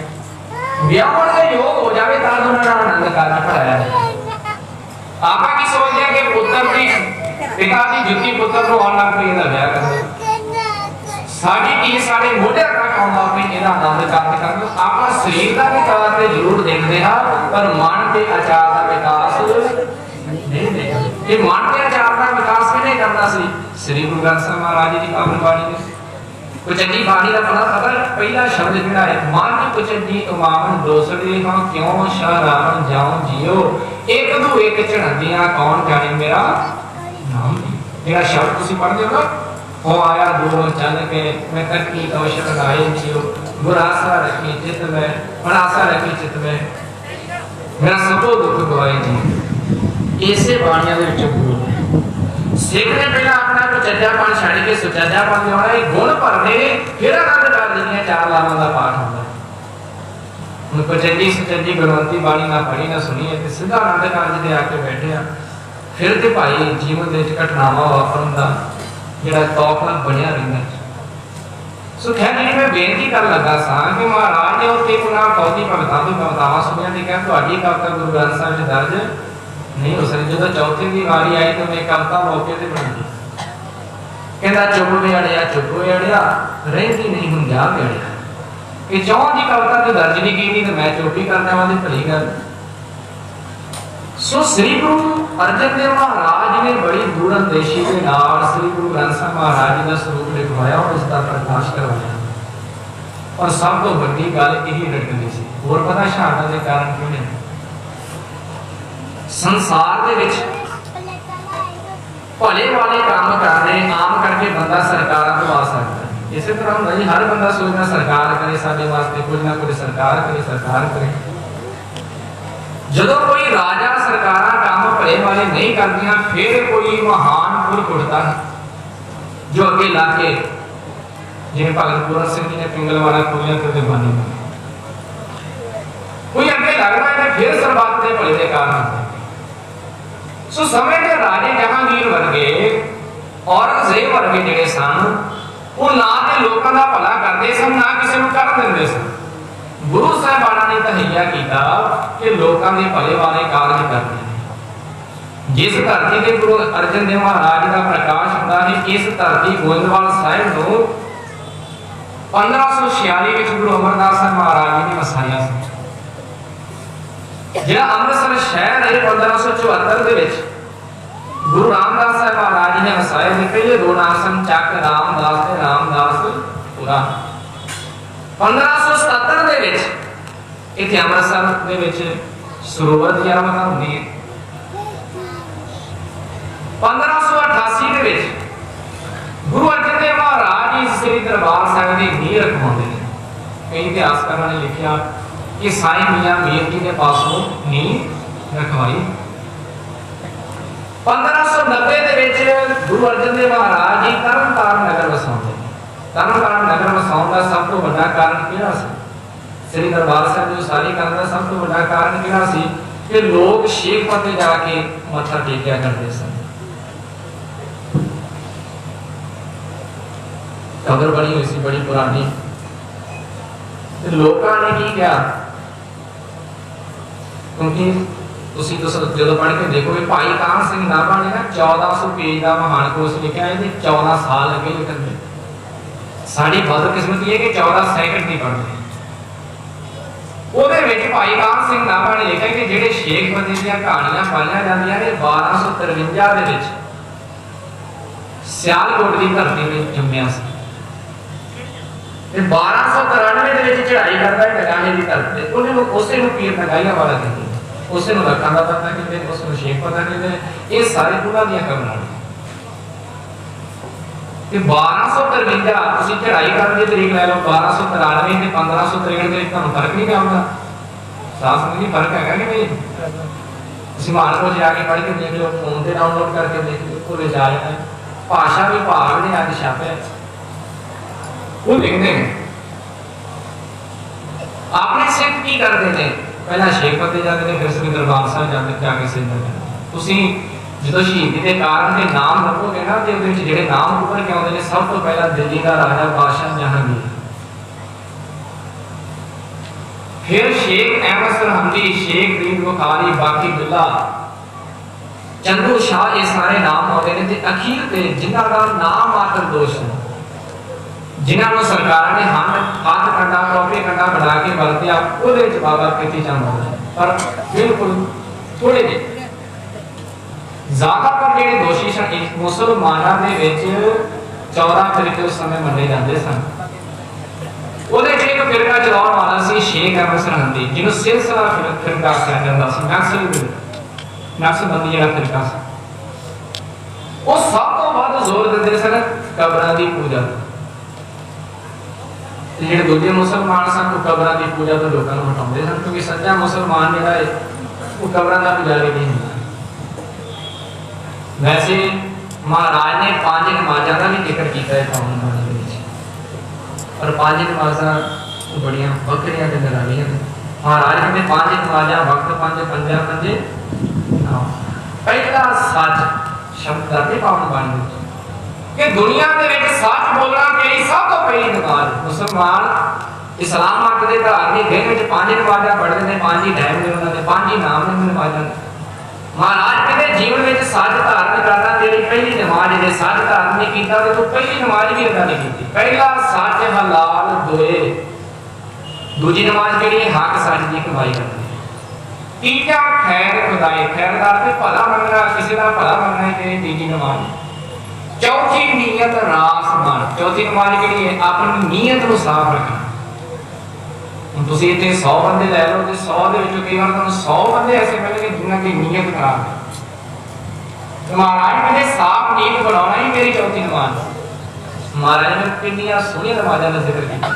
व्यापन के योग हो जावे ता उन्होंने आनंद करना पड़ाया है। आपा की सोचते हैं कि पुत्र की पिता की जुत्ती पुत्र को ऑनलाइन पे इहदा ब्याह कर दो, साडी की साडे मोढे तक आउंदा पे इहदा आनंद करते कर दो। आपा शरीर का विकास ते जरूर देखदे हां पर मन के आचार का विकास नहीं देखदे। ये मन के आचार का विकास किने करना सी? श्री गुरु ग्रंथ साहिब महाराज जी की पावन बाणी ने कुचंडी बाणी का पता पहला शब्द जिहड़ा है मन कुचंडी उमावन दोसड़े हां क्यों शरान जाऊं जियो एक दू एक चढ़ंदियां कौन जाने मेरा नाम। जेड़ा शब्द तुसीं पढ़दे हो ना, हो आया दूर चल के मैं तकी तो शरणाए जियो गुरासा रखी चित में अनासा रखी चित में मेरा सबो दुख गवाए जी। इसे बाणियां दे विच बोल सिख ने पहला अपना कुचज्जापन छड़ के सुचज्जापन लियाना, एक गुण भरने फिर आनंद कर देनी। 4 लावां दा पाठ होंदा है। हुण कुचज्जी सुचज्जी गुणवंती बाणी ना पढ़ी ना सुनी है ते सीधा आनंद कारज ते आके बैठे आ। फिर ते भाई जीवन दे विच घटनावां वापरन दा जिहड़ा तौफला बनया रहिंदा। सो खैर जी मैं बेनती कर लगा सा कि महाराज ने उत्ते पुना कौती भगतां दी कवितावां सुनिया ते कहा तुहाडी कविता गुरु ग्रंथ साहिब विच दर्ज नहीं हो सकती। जो चौथी की बारी आई तो मैं कविता मौके ते बनी कहता चुप वेड़िया चुप वेड़िया रही नहीं हुण जा वेड़िया। कि चौं की कविता तो दर्ज नहीं की तो मैं चुप ही करने वाली भली गल। सो श्री गुरु अर्जन देव महाराज ने बड़ी दूरंदेशी के नाल श्री गुरु ग्रंथ साहिब महाराज जी का स्वरूप लिखवाया और इसका प्रकाश करवाया। और सब तो बड़ी गल यही रटनी सी। होर पता शहादत के कारण क्यों नहीं? संसार दे विच भले वाले काम करने आम करके बंदा सरकार तो आ सकता है। इसी तरह नहीं हर बंदा सोचना सरकार करे साडे वास्ते कुछ ना कुछ सरकार करे सरकार करे। जदों कोई राजा सरकारां काम भले वाले नहीं करदियां फिर कोई महान पुरख उठदा जो अगे लाके जिवें भगत पूरन सिंह जी ने पिंगलवाड़ा खोलिया ते दीवानी कोई अगे लगदा है फिर सरबत दे भले दे कारण। सो समय के राजे जहांगीर वर्गे औरंगजेब वर्गे जिहड़े सन वो ना ते लोकां दा भला करदे सन ना किसी नूं कर दिंदे सन। गुरु साहिबाना ने तहैया किया कि लोगों के भले वाले कारज करने। जिस धरती के गुरु अर्जन देव महाराज का प्रकाश होता है, इस धरती गोइंदवाल साहिब को 1546 में गुरु अमरदास महाराज जी ने वसाया। जो अमृतसर शहर है 1574 के गुरु रामदास साहब महाराज जी ने वसाया। पहले दो नाम सन चक रामदास ते रामदासपुरा। 1577 इतने अमृतसर सरोवर की आराधना होती है। 1588 के गुरु अर्जन देव महाराज जी श्री दरबार साहिब की नींह रखवाते हैं। कई इतिहासकारों ने लिखा कि साईं मियां मीर जी ने पासों नींह रखवाई। 1590 के गुरु अर्जन देव महाराज जी तरनतारण नगर वसाते। तरनतारण नगर वसाने का सब तो बड़ा कारण क्या सी? श्री दरबार साहिब जो सारी करने का सब तो बड़ा कारण क्या सी कि लोग शेखपुरा ते जाके मत्था टेकिया करते सन। कबर बनी हुई सी बड़ी पुरानी। लोगों ने की क्या, क्योंकि जो पढ़ के देखोगे भाई कान सिंह नाभा ने ना 1400 पेज का महान कोर्स लिखा है। 14 साल लगे लिखन में। साड़ी बदकिस्मती है कि 14 सैकंड नहीं पढ़ते। ਉਹਦੇ ਵਿੱਚ ਭਾਈ ਕਾਨ ਸਿੰਘ ਨਾਭਾ ਨੇ ਲਿਖਿਆ ਕਿ ਜਿਹੜੇ ਸ਼ੇਖ ਬੰਦੇ ਦੀਆਂ ਕਹਾਣੀਆਂ ਪਾਈਆਂ ਜਾਂਦੀਆਂ ਨੇ 1253 ਦੇ ਵਿੱਚ ਸਿਆਲਕੋਟ ਦੀ ਧਰਤੀ ਵਿੱਚ ਜੰਮਿਆ ਸੀ ਤੇ 1293 ਦੇ ਵਿੱਚ ਚੜ੍ਹਾਈ ਕਰਦਾ ਹੈ ਨਗਾਹੇ ਦੀ ਧਰਤੀ ਤੇ ਉਹਨੇ ਉਸੇ ਨੂੰ ਪੀਰ ਨਗਾਹੀਆਂ ਵਾਲਾ ਕਹਿੰਦੇ ਉਸੇ ਨੂੰ ਰੱਖਾਂ ਦਾ ਪਤਾ ਕਹਿੰਦੇ ਉਸ ਨੂੰ ਸ਼ੇਖ ਪਤਾ ਕਹਿੰਦੇ ਇਹ ਸਾਰੇ ਉਹਨਾਂ ਦੀਆਂ ਕਹਾਣੀਆਂ ਤੇ 1253 ਤੁਸੀਂ ਚੜ੍ਹਾਈ ਕਰਨ ਦੀ ਤਰੀਕ ਲੈ ਲਓ 1293 ਤੇ 1563 ਦੇ ਵਿੱਚ ਤੁਹਾਨੂੰ ਫਰਕ ਨਹੀਂ ਪਿਆਉਂਦਾ ਸਾਫ ਨਹੀਂ ਫਰਕ ਹੈਗਾ ਕਿ ਨਹੀਂ ਤੁਸੀਂ ਮਾਨਕੋ ਜਾ ਕੇ ਪੜ੍ਹ ਕੇ ਦੇਖ ਲਓ ਫੋਨ ਤੇ ਡਾਊਨਲੋਡ ਕਰਕੇ ਦੇਖ ਲਓ ਉਹਦੇ ਜਾ ਜਾਂਦਾ ਭਾਸ਼ਾ ਵਿਭਾਗ ਨੇ ਅੱਜ ਛਾਪਿਆ ਉਹ ਲਿਖਦੇ ਨੇ ਆਪਣੇ ਸਿੱਖ ਕੀ ਕਰਦੇ ਨੇ ਪਹਿਲਾਂ ਸ਼ੇਖਪੁਰ ਤੇ ਜਾਂਦੇ ਨੇ ਫਿਰ ਸ੍ਰੀ ਦਰਬਾਰ ਸਾਹਿਬ ਜਾਂਦੇ ਜਾ ਕੇ ਸਿੰਦਰ ਤੁਸੀਂ ਜਦੋਂ ਸ਼ਹੀਦੀ ਦੇ ਕਾਰਨ ਦੇ ਨਾਮ ਲੱਭੋਗੇ ਨਾ ਤੇ ਉਹਦੇ ਵਿੱਚ ਜਿਹੜੇ ਨਾਮ ਉੱਪਰ ਕੇ ਆਉਂਦੇ ਨੇ ਸਭ ਤੋਂ ਪਹਿਲਾਂ ਦਿੱਲੀ ਦਾ ਰਾਜਾ ਬਾਦਸ਼ਾਹ ਜਹਾਂਗੀਰ फिर शेख अहमद सरहंदी शेख रीद बुखारी बाकी बिल्ला चंदू शाह ये सारे नाम आते हैं ते अखीर ते जिन्हां दा नाम मात्र दोष है जिन्हां नु सरकार ने हाथ कंडा टोपी कंडा बना के वरतिया ओदे विच बाबा खेती चाहंदा है पर बिल्कुल थोड़े जे ज्यादातर जेडे दोषी सन मुसलमानां दे विच 14 फिरके उस समय मन्ने जांदे सन ਉਹਦੇ ਚ ਇੱਕ ਫਿਰਕਾ ਚਲਾਉਣ ਵਾਲਾ ਸੀ ਸ਼ੇਖ ਅਹਿਮਦ ਸਰਹੰਦੀ ਜਿਹਨੂੰ ਸਿਲਸਿਲਾ ਫਿਰਕਾ ਕਿਹਾ ਜਾਂਦਾ ਸੀ ਨਕਸਬੰਦੀ ਜਿਹੜਾ ਫਿਰਕਾ ਸੀ ਉਹ ਸਭ ਤੋਂ ਵੱਧ ਜ਼ੋਰ ਦਿੰਦੇ ਸਨ ਕਬਰਾਂ ਦੀ ਪੂਜਾ ਤੇ ਜਿਹੜੇ ਦੂਜੇ ਮੁਸਲਮਾਨ ਸਨ ਉਹ ਕਬਰਾਂ ਦੀ ਪੂਜਾ ਤੋਂ ਲੋਕਾਂ ਨੂੰ ਹਟਾਉਂਦੇ ਸਨ ਕਿਉਂਕਿ ਸੱਚਾ ਮੁਸਲਮਾਨ ਜਿਹੜਾ ਹੈ ਉਹ ਕਬਰਾਂ ਦਾ ਪੁਜਾਰੀ ਨਹੀਂ ਹੁੰਦਾ ਵੈਸੇ ਮਹਾਰਾਜ ਨੇ 5 ਨਮਾਜ਼ਾਂ ਦਾ ਵੀ ਜ਼ਿਕਰ ਕੀਤਾ ਹੈ ਕੌਮ ਦਾ और 5 नमाज़ां बड़ियां बकरियां ते निरालियां ने महाराज कहते 5 नमाज़ां वक्त 5 पंजा पंजे पहला सच शब्द दी पावन बाणी कि दुनिया दे विच सच बोलना मेरी सब तो पहली नमाज मुसलमान इस्लाम मत दे धार्मिक दिन विच 5 नमाज़ां पढ़दे ने 5 ही टाइम ने उन्हां दे 5 ही नाम ने नमाज़ां महाराज कहते जीवन में सच धारण करना तेरी पहली नमाज है सच धारण नहीं किया तो तू पहली नमाज भी अदा नहीं की पहला सच हलाल दोए दूजी नमाज केड़ी हक सच दी कमाई करनी तीजा खैर खुदाई खैरदार ते भला मंगना किसी दा भला मंगना है तीजी नमाज चौथी नीयत रास मन चौथी नमाज केड़ी है अपनी नीयत नु साफ रखना ਹੁਣ ਤੁਸੀਂ ਇੱਥੇ 100 ਬੰਦੇ ਲੈ ਲਓ ਤੇ 100 ਦੇ ਵਿੱਚੋਂ ਕਈ ਵਾਰ ਤੁਹਾਨੂੰ 100 ਬੰਦੇ ਐਸੇ ਮਿਲਣਗੇ ਜਿਨ੍ਹਾਂ ਦੀ ਨੀਅਤ ਖਰਾਬ ਹੈ ਮਹਾਰਾਜ ਕਹਿੰਦੇ ਸਾਫ਼ ਨੀਅਤ ਬਣਾਉਣਾ ਹੀ ਮੇਰੀ ਚੌਥੀ ਨਮਾਜ਼ ਮਹਾਰਾਜ ਨੇ ਕਿੰਨੀਆਂ ਸੋਹਣੀਆਂ ਨਮਾਜ਼ਾਂ ਦਾ ਜ਼ਿਕਰ ਕੀਤਾ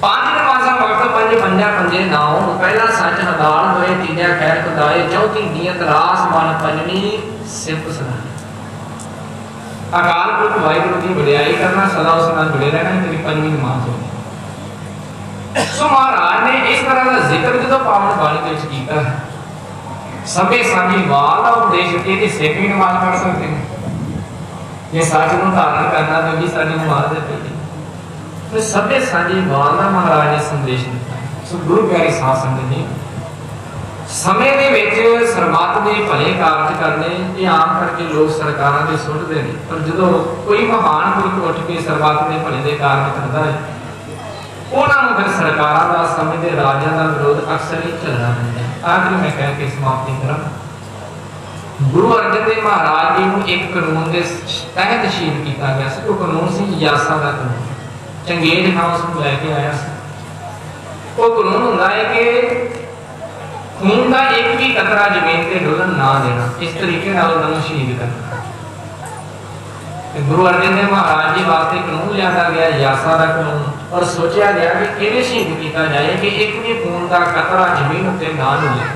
5 ਨਮਾਜ਼ਾਂ ਵਕਤ 5 ਪੰਜਾ ਪੰਜੇ ਨਾਉ ਪਹਿਲਾ ਸੱਚ ਹਲਾਲ ਹੋਏ ਤੀਜਾ ਖੈਰ ਖੁਦਾਏ ਚੌਥੀ ਨੀਅਤ ਰਾਸ ਮਨ ਪੰਜਵੀਂ ਸਿਫਤ ਸਲਾਹ ਅਕਾਲ ਪੁਰਖ ਵਾਹਿਗੁਰੂ ਦੀ ਵਡਿਆਈ ਕਰਨਾ ਸਦਾ ਉਸ ਨਾਲ ਜੁੜੇ ਰਹਿਣਾ ਤੇਰੀ ਪੰਜਵੀਂ ਨਮਾਜ਼ ਹੋਵੇ सो महाराज ने इस तरह का जिक्र जो पावन बाणी के किया है सबे साझी वाल का उपदेश के कि सिख भी नमाज पढ़ सकते हैं ये सच को धारण करना तो भी साडी नमाज है तो सबे साझी वाल का महाराज ने संदेश दिया सो गुरु प्यारी साध संगत जी, समय दे विच सरबत दे भले कारज करने ये आम करके लोग सरकारां दे सुटदे ने, पर जदों कोई महान पुरख उठ के सरबत दे भले दे कारज करदा है, उन्हां नूं फिर सरकारां दा, समय दे राजियां दा विरोध अक्सर ही चलना पैंदा है। आखिर मैं कह के समाप्ति करा, गुरु अर्जन देव महाराज जी नूं एक कानून दे तहत शहीद किया गया सी। वो कानून सी यासा दा कानून, चंगेज खां उस नूं लैके आया सी। वो कानून हुंदा है कि खून का एक भी कतरा जमीन से डुलन ना देना, इस तरीके नाल उन्होंने शहीद करना। गुरु अर्जन देव महाराज जी वास्ते कानून लिया गया यासा का कानून, और सोचा गया कि इन्हें शहीद किया जाए कि एक भी खून का कतरा जमीन उत्ते ना मिले।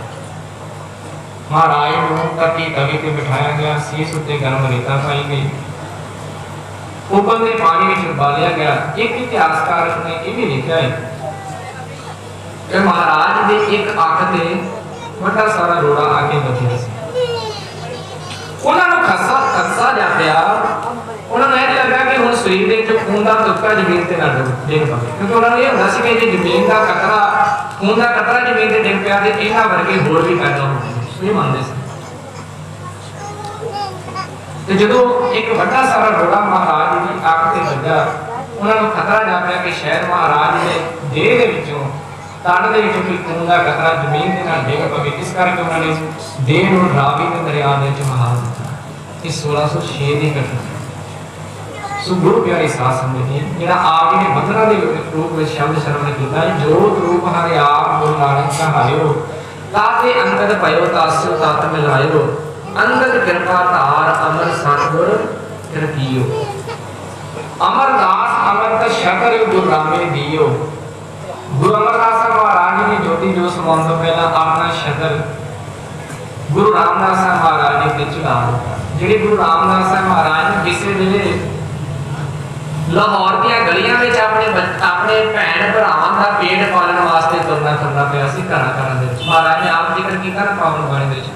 महाराज को तकी तवी ते बिठाया गया, सीस उत्ते गर्म रेता पाई गई, उबलते पानी में उबालिया गया। एक इतिहासकार ने यह भी लिखा है कि महाराज दे एक अख ते बड़ा सारा रोड़ा आके बधिया सी। उन्होंने खसा जा पिया, उन्होंने यह लगा कि हुण शरीर दे विच खून दा तुक्का जमीन ते ना डिग पवे, क्योंकि उन्होंने ये हुंदा सी कि जे जमीन दा कतरा, खून दा कतरा जमीन ते डिग पिया ते इन्हां वर्गे होर भी पैदा होंदे, ये मनदे सी। ते जदों एक बड़ा सारा रोड़ा महाराज दी अख ते लगा, उन्होंने खतरा जा पिया कि शायद महाराज दे देह दे विचों तन दे विचों कोई खून दा कतरा जमीन दे नाल डिग पवे। इस करके उन्होंने देह नूं रावी दे दरिया दे विच बहा दित्ता। इस 1606 दी घटना। सो गुरु प्यारे साध संगत जी, जिहड़ा आप जी ने बंधना दे रूप में शब्द श्रवण कीता है, जोत रूप हरे आप गुरु नानक कहायो, ताते अंगद भयो तास्यो तात मिलायो, अंगद कृपा धार अमर सतगुर कृपियो, अमरदास अमरत शकर गुरु रामे दियो। गुरु अमरदास महाराज जी ने ज्योति जो समाउण तो पहला अपना शतर गुरु रामदास महाराज जी ते चढ़ा दिता। जिहड़े गुरु रामदास महाराज ने किसी वेले लाहौर दी गलियां विच अपने भैण भरावां दा पेट पालण वास्ते तुरना पिया सी घरां दे विच। महाराज ने आप जिक्र कीता ना पावन बाणी दे विच,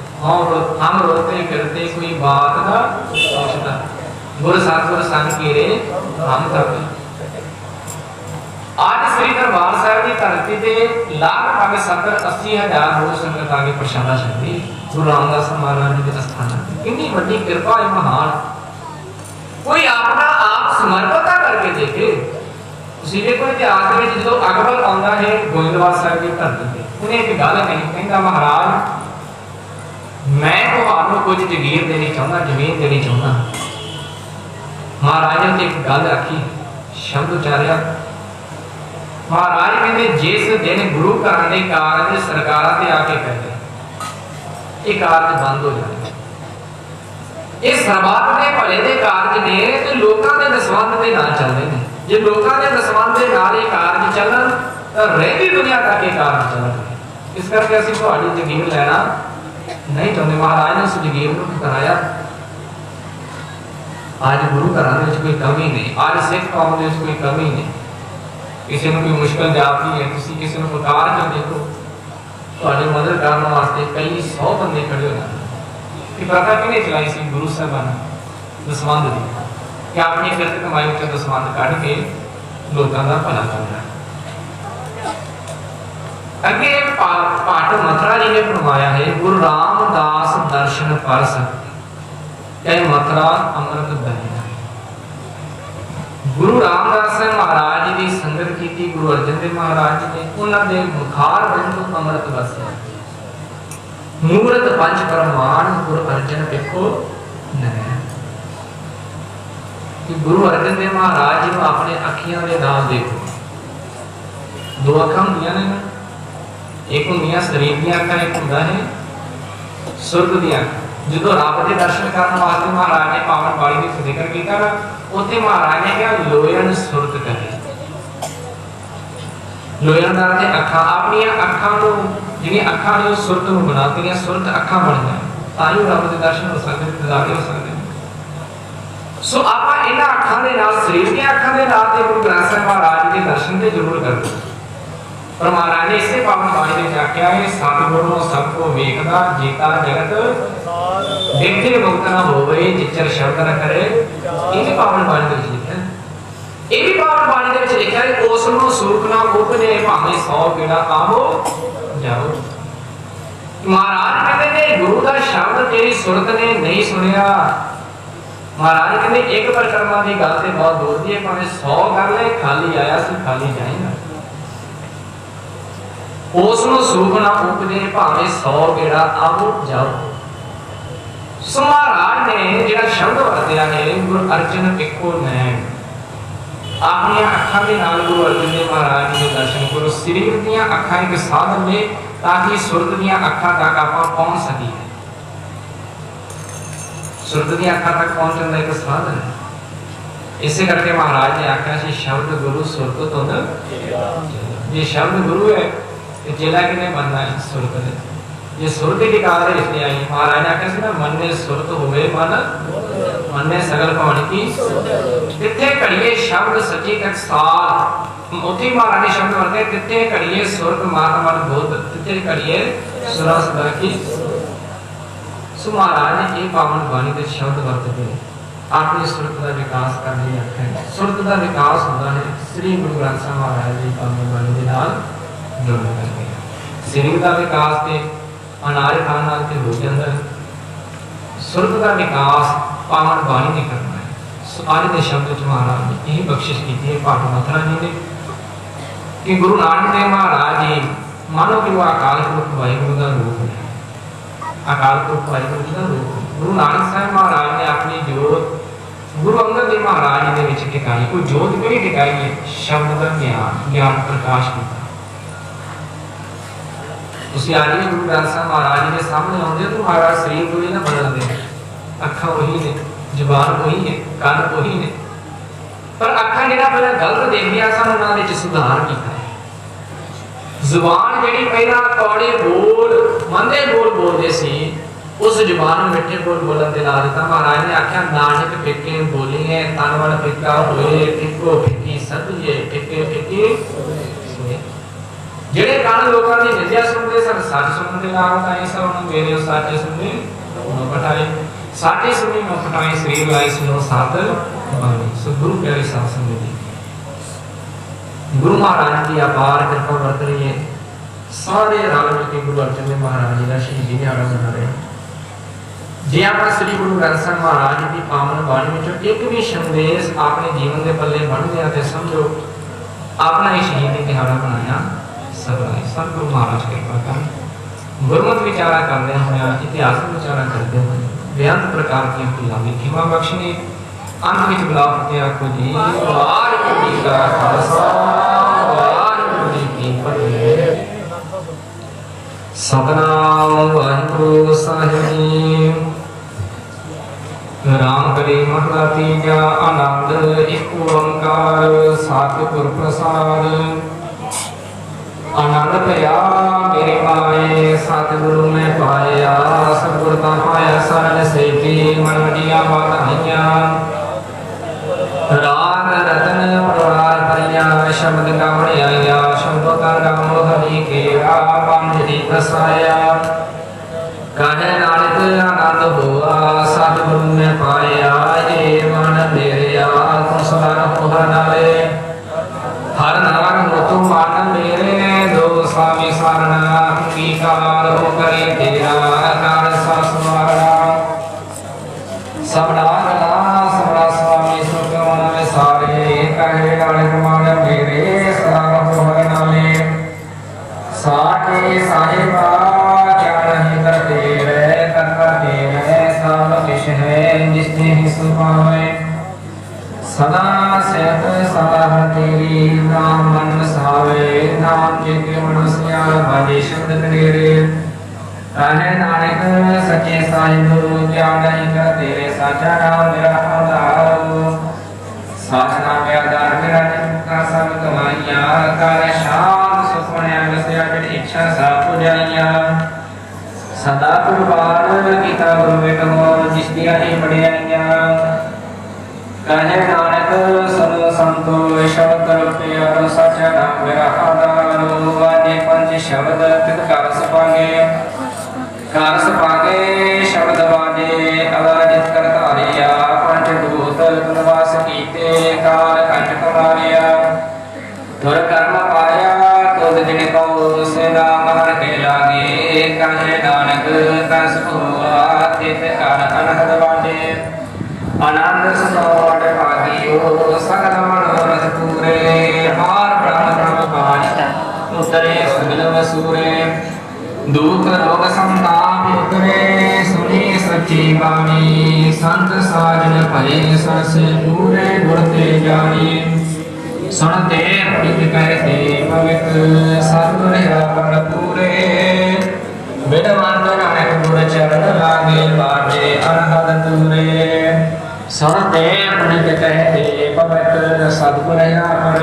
हम रोते फिरते कोई बात दा सोचदा, गुरु सतगुर संग केरे हम तक। आज श्री दरबार साहिब की धरती से लगभग 70-80 हजार रोज संगत आगे प्रशादा छकदी गुरु रामदास महाराज जी के स्थान। कितनी बड़ी कृपा है, महान। कोई अपना आप समर्पित करके देखे। उसी देखो इतिहास में जो अकबर आंदा है गोविंदवाल साहिब की धरती पे, उन्हें एक गल नहीं कहता, महाराज मैं तुहानू कुछ जगीर देनी चाहता, जमीन देनी चाहता। महाराज ने एक गल आखी, शब्द उचारिया। महाराज कहते जिस दिन गुरु करने कारज सरकारां ते आके कहते ये कारज बंद हो जाए, ये सरबत दे भले दे कारज ने ते लोकां दे दसवंध दे नाल चलदे ने। जे लोकां दे दसवंध दे नाल ये कारज चलन तां रहंदी दुनिया तक ये कारज चलणगे। इस करके असीं तुहाडी जगीर लेना नहीं चाहुंदे। महाराज ने उस जगीर नूं कराया। आज गुरु घरां दे विच कोई कमी नहीं, आज सिख कौम दे विच कोई कमी नहीं। किसी को कोई मुश्किल जाती है, किसी किसी को पुकार के देखो, तो मदद करने वास्ते कई 100 बंदे खड़े हो जाते। कि पता किने चलाई सी गुरु साहबान दसवंध दी, कि अपनी किरत कमाई च दसवंध कढ़ के लोगों का भला करना। अगे पाठ मथुरा जी ने फरमाया है, गुरु रामदास दर्शन परस कह मथुरा अमृत दरिया। गुरु रामदास महाराज जी की संगत की गुरु अर्जन देव महाराज जी ने, उन्होंने मुखार बिंदु अमृत वसिया। मूर्त पंच परमाण गुरु अर्जन देखो नैन। कि गुरु अर्जन देव महाराज जी को अपने अखियां के नाल देखो। दो अखां होंदियां ने, एक होंदियां शरीर दी अखां, एक होंदा है सुरग दी अखां। जो रब के दर्शन करने वास्ते महाराज ने पावन बाणी में जिक्र किया ना, उत्थे महाराज ने कहा लोयन सुरत करे। लोयन दा अर्थ अखां, अपनी अखां को जिहड़ी अखां ने सुरत नूं बनाती, सुरत अखां बन जाए तां ही रब के दर्शन हो सकदे, नज़ारे हो सकदे। सो आपां इन्हां अखां दे नाल, शरीर दी अखां दे नाल ते गुरु ग्रंथ साहिब महाराज के दर्शन ते जरूर करदे। पर महाराज ने इसे पावन बाणी में आख्या है, सतगुरु सबको वेखदा जेता जगत देखते मुक्त ना होवे, जिचर शब्द न करे। इसे पावन बाणी में लिखा है। ਇਹ ਵੀ ਪਾਵਨ ਬਾਣੀ ਦੇ ਵਿੱਚ ਲਿਖਿਆ ਹੈ ਉਸ ਨੂੰ ਸੂਖ ਨਾ ਉਪਨੇ ਭਾਵੇਂ 100 ਕਿਹੜਾ ਆਹੋ ਜਾਓ। महाराज कहते ने गुरु का शब्द तेरी सुरत ने नहीं सुनिया। महाराज कहते एक परिक्रमा की गल ते बहुत दूर दी है, भावें 100 कर ले खाली आया सी खाली जाएगा। उस नु सूख ना उपजे भावें 100 गेड़ा आओ जाओ। सो महाराज ने जिहड़ा शब्द वरतिया है गुरु अर्जन इको नैन अपनी अखां दे नाल गुरु अर्जन देव महाराज जी दे दर्शन करो। शरीर दीयां अखां एक साधन ने ताकि सुरत दीयां अखां तक आपां पहुंच सकीए। सुरत दीयां अखां तक पहुंचण दा एक साधन है। इसे करके महाराज ने आख्या सी शब्द गुरु सुरत तुंद। जे शब्द गुरु है ते चेला किने बनना है सुरत दे। ये सुरत की टिकार है इसलिए आई। महाराज ने आख्या सी ना मन में सुरत होवे मन में सगल भवन की तिथे घड़िए शब्द सच्ची टकसाल। उठी महाराज ने शब्द वरते तिथे घड़िए सुरत मात मन बोध तिथे घड़िए सुरा सदा की। सो महाराज ने ये पावन बाणी के शब्द वरतते अपनी सुरत का विकास करने आख्या है। सुरत का विकास होता है श्री गुरु ग्रंथ साहिब महाराज जी पावन बाणी के नाल जुड़न करके। शरीर का विकास ते अनार खान नाल ते हो जांदा है। सुरत का विकास पावन बाणी ने करना है। सो आज के शब्द च महाराज ने यही बख्शिश की है भाट मथुरा जी ने कि गुरु नानक देव महाराज जी मानो कि वो अकाल पुरख वाहिगुरु का रूप है। अकाल पुरख वाहिगुरु जी का रूप है। गुरु नानक साहिब महाराज ने अपनी जोत गुरु अंगद देव महाराज जी दे विच टिकाई। कोई जोत किहड़ी टिकाई है? शब्द का ज्ञान प्रकाश किया। उसी आज भी गुरु ग्रंथ साहिब महाराज जी के सामने आउंदे तो महाराज शरीर को ही ना बदलदे, अखां वही ने, जुबान वही है, कान वही ने, पर अखां जिहड़ा पहला गलत देखदियां सन उन्हां विच सुधार कीता है। जुबान जिहड़ी पहला कौड़े बोल मंदे बोल बोलदे सी उस जुबान नूं मिठे बोल बोलन दे ला दित्ता। महाराज ने आख्या नानक फिक्के बोलीए तन वल फिक्का होए फिक्को फिक्की सदिए फिक्के फिक्की सुने। जेड़े कान लोकां दी निंदा सुनदे सन सच सुनन दे लाग ताई सब मेरे सच सुने न पठाए साथे सुनी न पठाए शरीर लाई सुनो साथ बाणी। सो गुरु प्यारी साध संगत जी गुरु महाराज की अपार कृपा बरत रही है। सारे रल मिल के गुरु अर्जन देव महाराज जी का शहीदी दिहाड़ा मना रहे हैं। जे आप श्री गुरु ग्रंथ साहिब महाराज जी की पावन बाणी विचों एक भी संदेश अपने जीवन के पल्ले बन गया तो समझो अपना ही शहीदी दिहाड़ा मनाया सतगुरु महाराज कृपा कर। गुरमत विचारा करते हुए इतिहास विचारा करते हुए बेअंत प्रकार की फुला खिमा बख्शने अंत विच बुला फतेह आखो जी वाहिगुरू जी का खालसा वाहिगुरू जी की फतेह। सतनाम वाहिगुरू साहिब जी। राम करे महला तीजा आनंद एक ओंकार सतगुर प्रसाद। आनंद भया मेरे पाए सतगुरु में पाया सतगुर का पाया सरल सेती मन वजिया बधाइया। राग रतन प्रवार भरिया शब्द का बढ़िया शब्दों का गाओ हरि केरा बांधरी फसाया। कहे नानक आनंद हुआ सतगुरु में पाया ये मन मेरे तुम सदा हो हर नाले हर नाम मुतु मान मेरे दो स्वामी सारणा अंगीकार हो करे तेरा कार ससवारा। सबड़ा गला सबड़ा स्वामी सुख मन में सारे कहे नानक मान मेरे सदा हो हर नाले। साके साहिबा क्या नहीं करते रे करते रे सब किश है जिसने ही सुभावे। सदा सेहत सलाह तेरी नाम मन सावे नाम जिके मनुष्या भाजे शब्द करेरे। कहे नानक सच्चे साहिब क्या नहीं कर तेरे साचा नाम मेरा आधारो। साच नाम मेरा आधार मेरा का सब कमाइया कर शाम सुखमने वसिया जिहड़ी इच्छा सब पुजाइया। सदा कुर्बान कीता गुरु बेटो जिस दिया ही बढ़ियाइया। कहे नानक सुनो संतो शब्द प्यारो साचा नाम मेरा आधारो। वाजे पंच शब्द तित कार सपागे शब्द वाजे अवाजित कर धारिया। पंच दूत तुम वास कीते काल कंठ कमा नानक दस तित कर अनहद बाटे आनंद सनोट भागियो सकल मनोरथ पूरे पार ब्रह्म ब्रह्म पानी उतरे सगल वसूरे दुख रोग संताप उतरे सुनी सच्ची बाणी संत साजन भये सस पूरे गुण ते जानी सुनते प्रीत कहते पवित सतुरया पर पूरे विद्वान नानक गुर चरण लागे बाटे अनहद दूरे सुनते प्रीत कहते पवित सतुरया पर